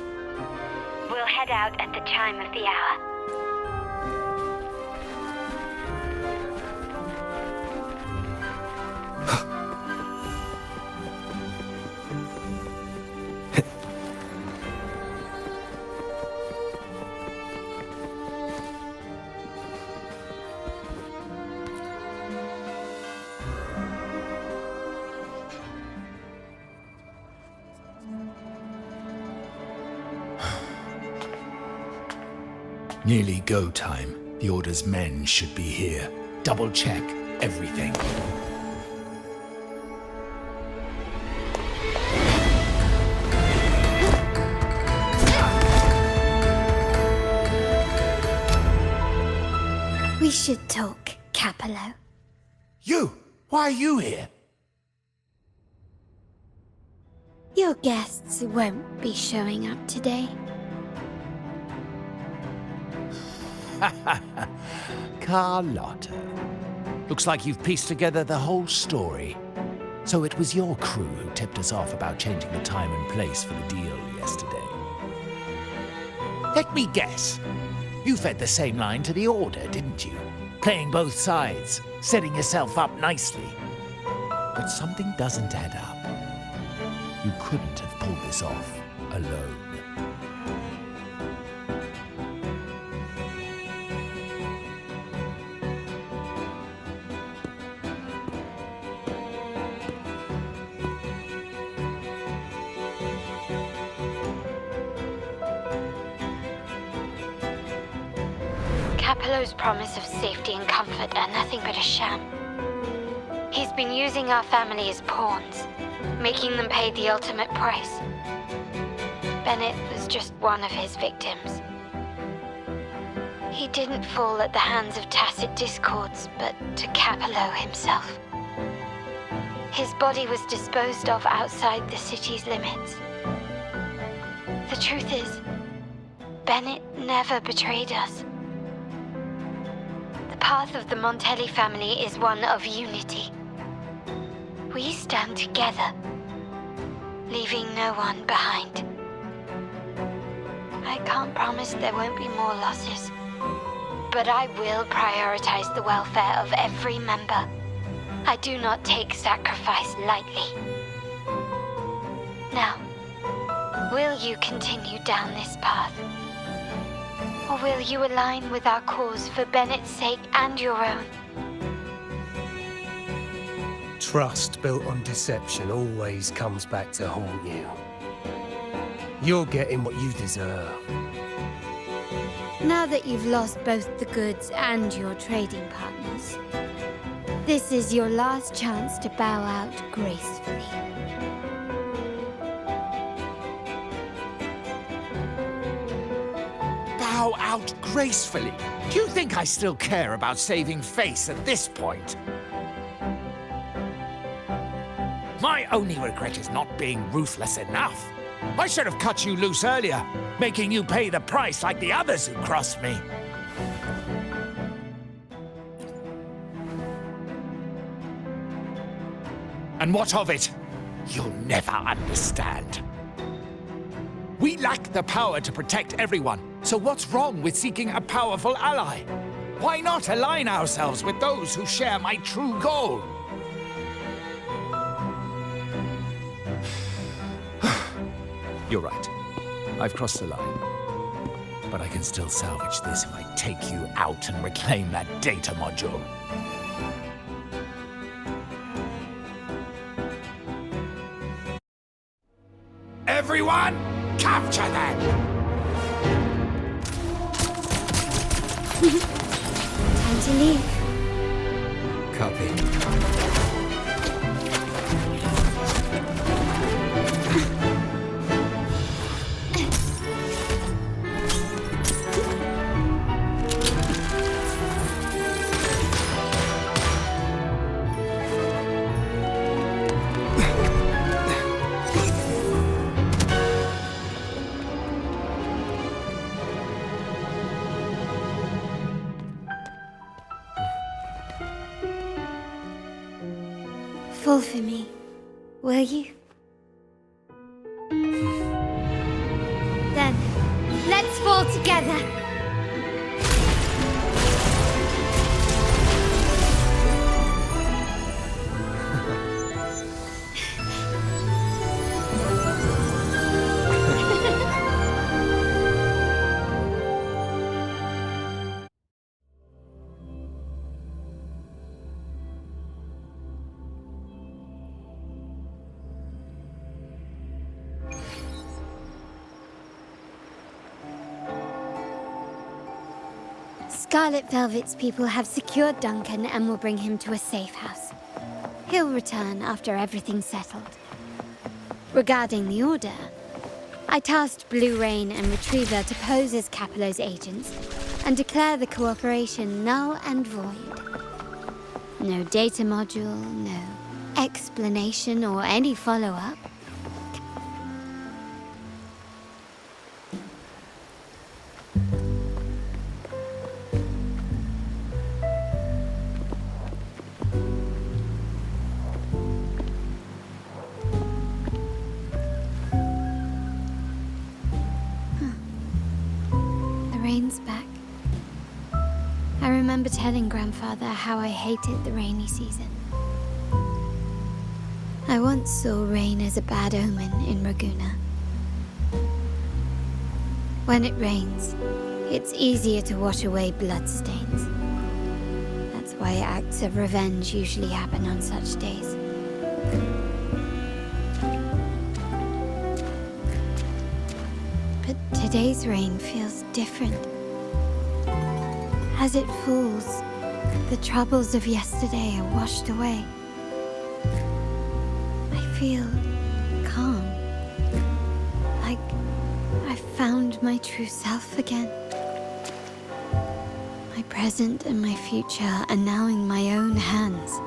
We'll head out at the chime of the hour. Nearly go time. The Order's men should be here. Double check everything. We should talk, Capello. You! Why are you here? Your guests won't be showing up today. Carlotta. Looks like you've pieced together the whole story. So it was your crew who tipped us off about changing the time and place for the deal yesterday. Let me guess. You fed the same line to the Order, didn't you? Playing both sides, setting yourself up nicely. But something doesn't add up. You couldn't have pulled this off alone. Capello's promise of safety and comfort are nothing but a sham. He's been using our family as pawns, making them pay the ultimate price. Benett was just one of his victims. He didn't fall at the hands of tacit discords, but to Capello himself. His body was disposed of outside the city's limits. The truth is, Benett never betrayed us. The path of the Montelli family is one of unity. We stand together, leaving no one behind. I can't promise there won't be more losses, but I will prioritize the welfare of every member. I do not take sacrifice lightly. Now, will you continue down this path? Or will you align with our cause for Benett's sake and your own? Trust built on deception always comes back to haunt you. You're getting what you deserve. Now that you've lost both the goods and your trading partners, this is your last chance to bow out gracefully. Bow out gracefully? Do you think I still care about saving face at this point? My only regret is not being ruthless enough. I should have cut you loose earlier, making you pay the price like the others who crossed me. And what of it? You'll never understand. We lack the power to protect everyone, so what's wrong with seeking a powerful ally? Why not align ourselves with those who share my true goal? You're right. I've crossed the line. But I can still salvage this if I take you out and reclaim that data module. Everyone, capture them! Time to leave. Copy. Fall for me, will you? Then, let's fall together. Scarlet Velvet's people have secured Duncan and will bring him to a safe house. He'll return after everything's settled. Regarding the order, I tasked Blue Rain and Retriever to pose as Capello's agents and declare the cooperation null and void. No data module, no explanation or any follow-up. Rain's back. I remember telling Grandfather how I hated the rainy season. I once saw rain as a bad omen in Raguna. When it rains, it's easier to wash away bloodstains. That's why acts of revenge usually happen on such days. But today's rain feels different. As it falls, the troubles of yesterday are washed away. I feel calm, like I found my true self again. My present and my future are now in my own hands.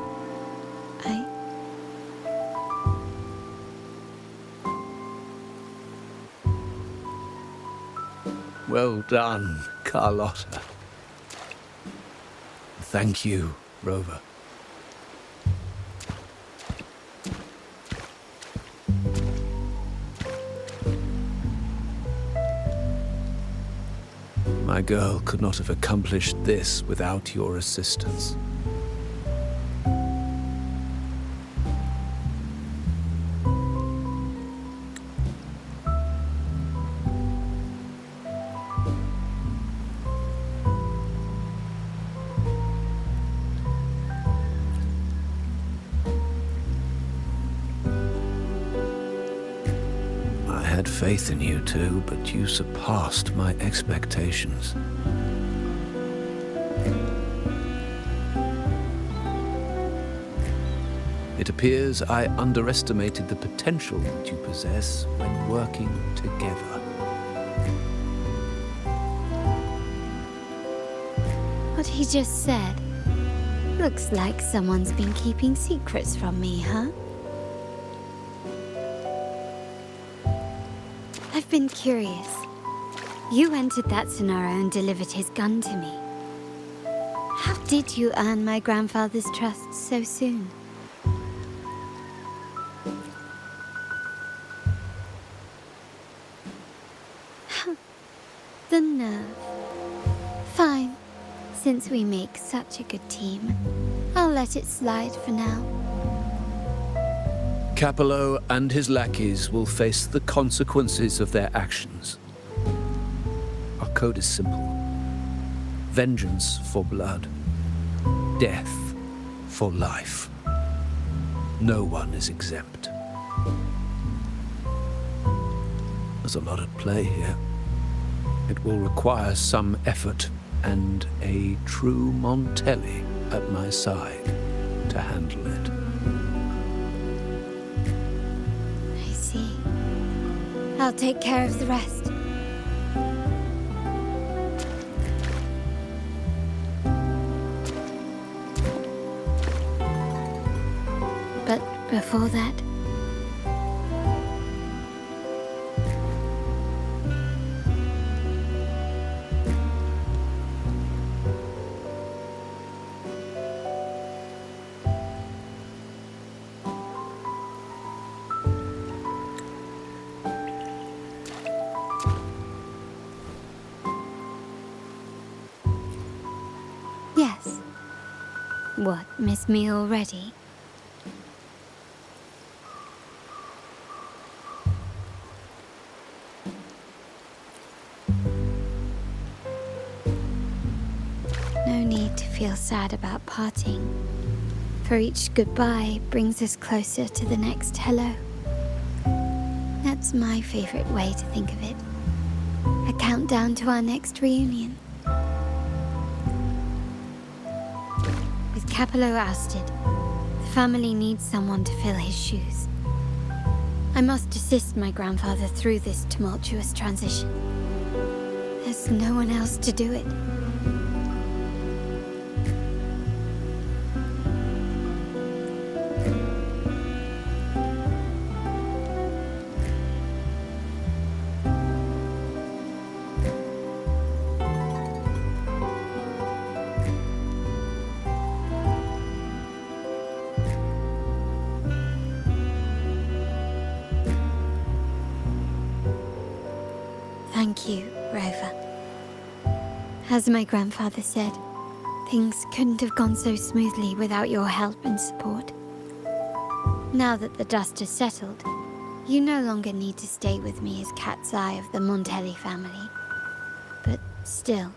Well done, Carlotta. Thank you, Rover. My girl could not have accomplished this without your assistance. I had faith in you too, but you surpassed my expectations. It appears I underestimated the potential that you possess when working together. What he just said. Looks like someone's been keeping secrets from me, huh? I've been curious. You entered that scenario and delivered his gun to me. How did you earn my grandfather's trust so soon? The nerve. Fine. Since we make such a good team, I'll let it slide for now. Capello and his lackeys will face the consequences of their actions. Our code is simple. Vengeance for blood. Death for life. No one is exempt. There's a lot at play here. It will require some effort and a true Montelli at my side to handle it. I see. I'll take care of the rest. But before that, yes. What, miss me already? No need to feel sad about parting, for each goodbye brings us closer to the next hello. That's my favorite way to think of it. A countdown to our next reunion. Capello ousted, the family needs someone to fill his shoes. I must assist my grandfather through this tumultuous transition. There's no one else to do it. Thank you, Rover. As my grandfather said, things couldn't have gone so smoothly without your help and support. Now that the dust has settled, you no longer need to stay with me as cat's eye of the Montelli family. But still,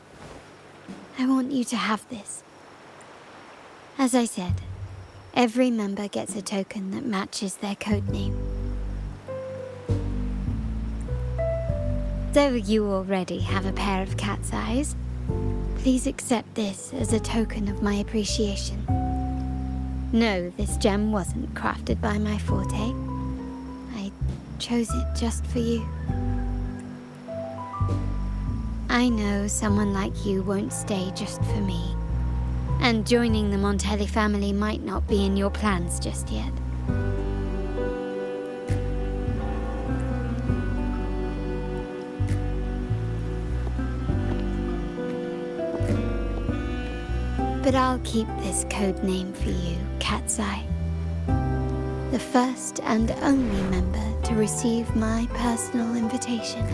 I want you to have this. As I said, every member gets a token that matches their code name. Though you already have a pair of cat's eyes, please accept this as a token of my appreciation. No, this gem wasn't crafted by my forte. I chose it just for you. I know someone like you won't stay just for me, and joining the Montelli family might not be in your plans just yet. But I'll keep this code name for you, Cat's Eye. The first and only member to receive my personal invitation.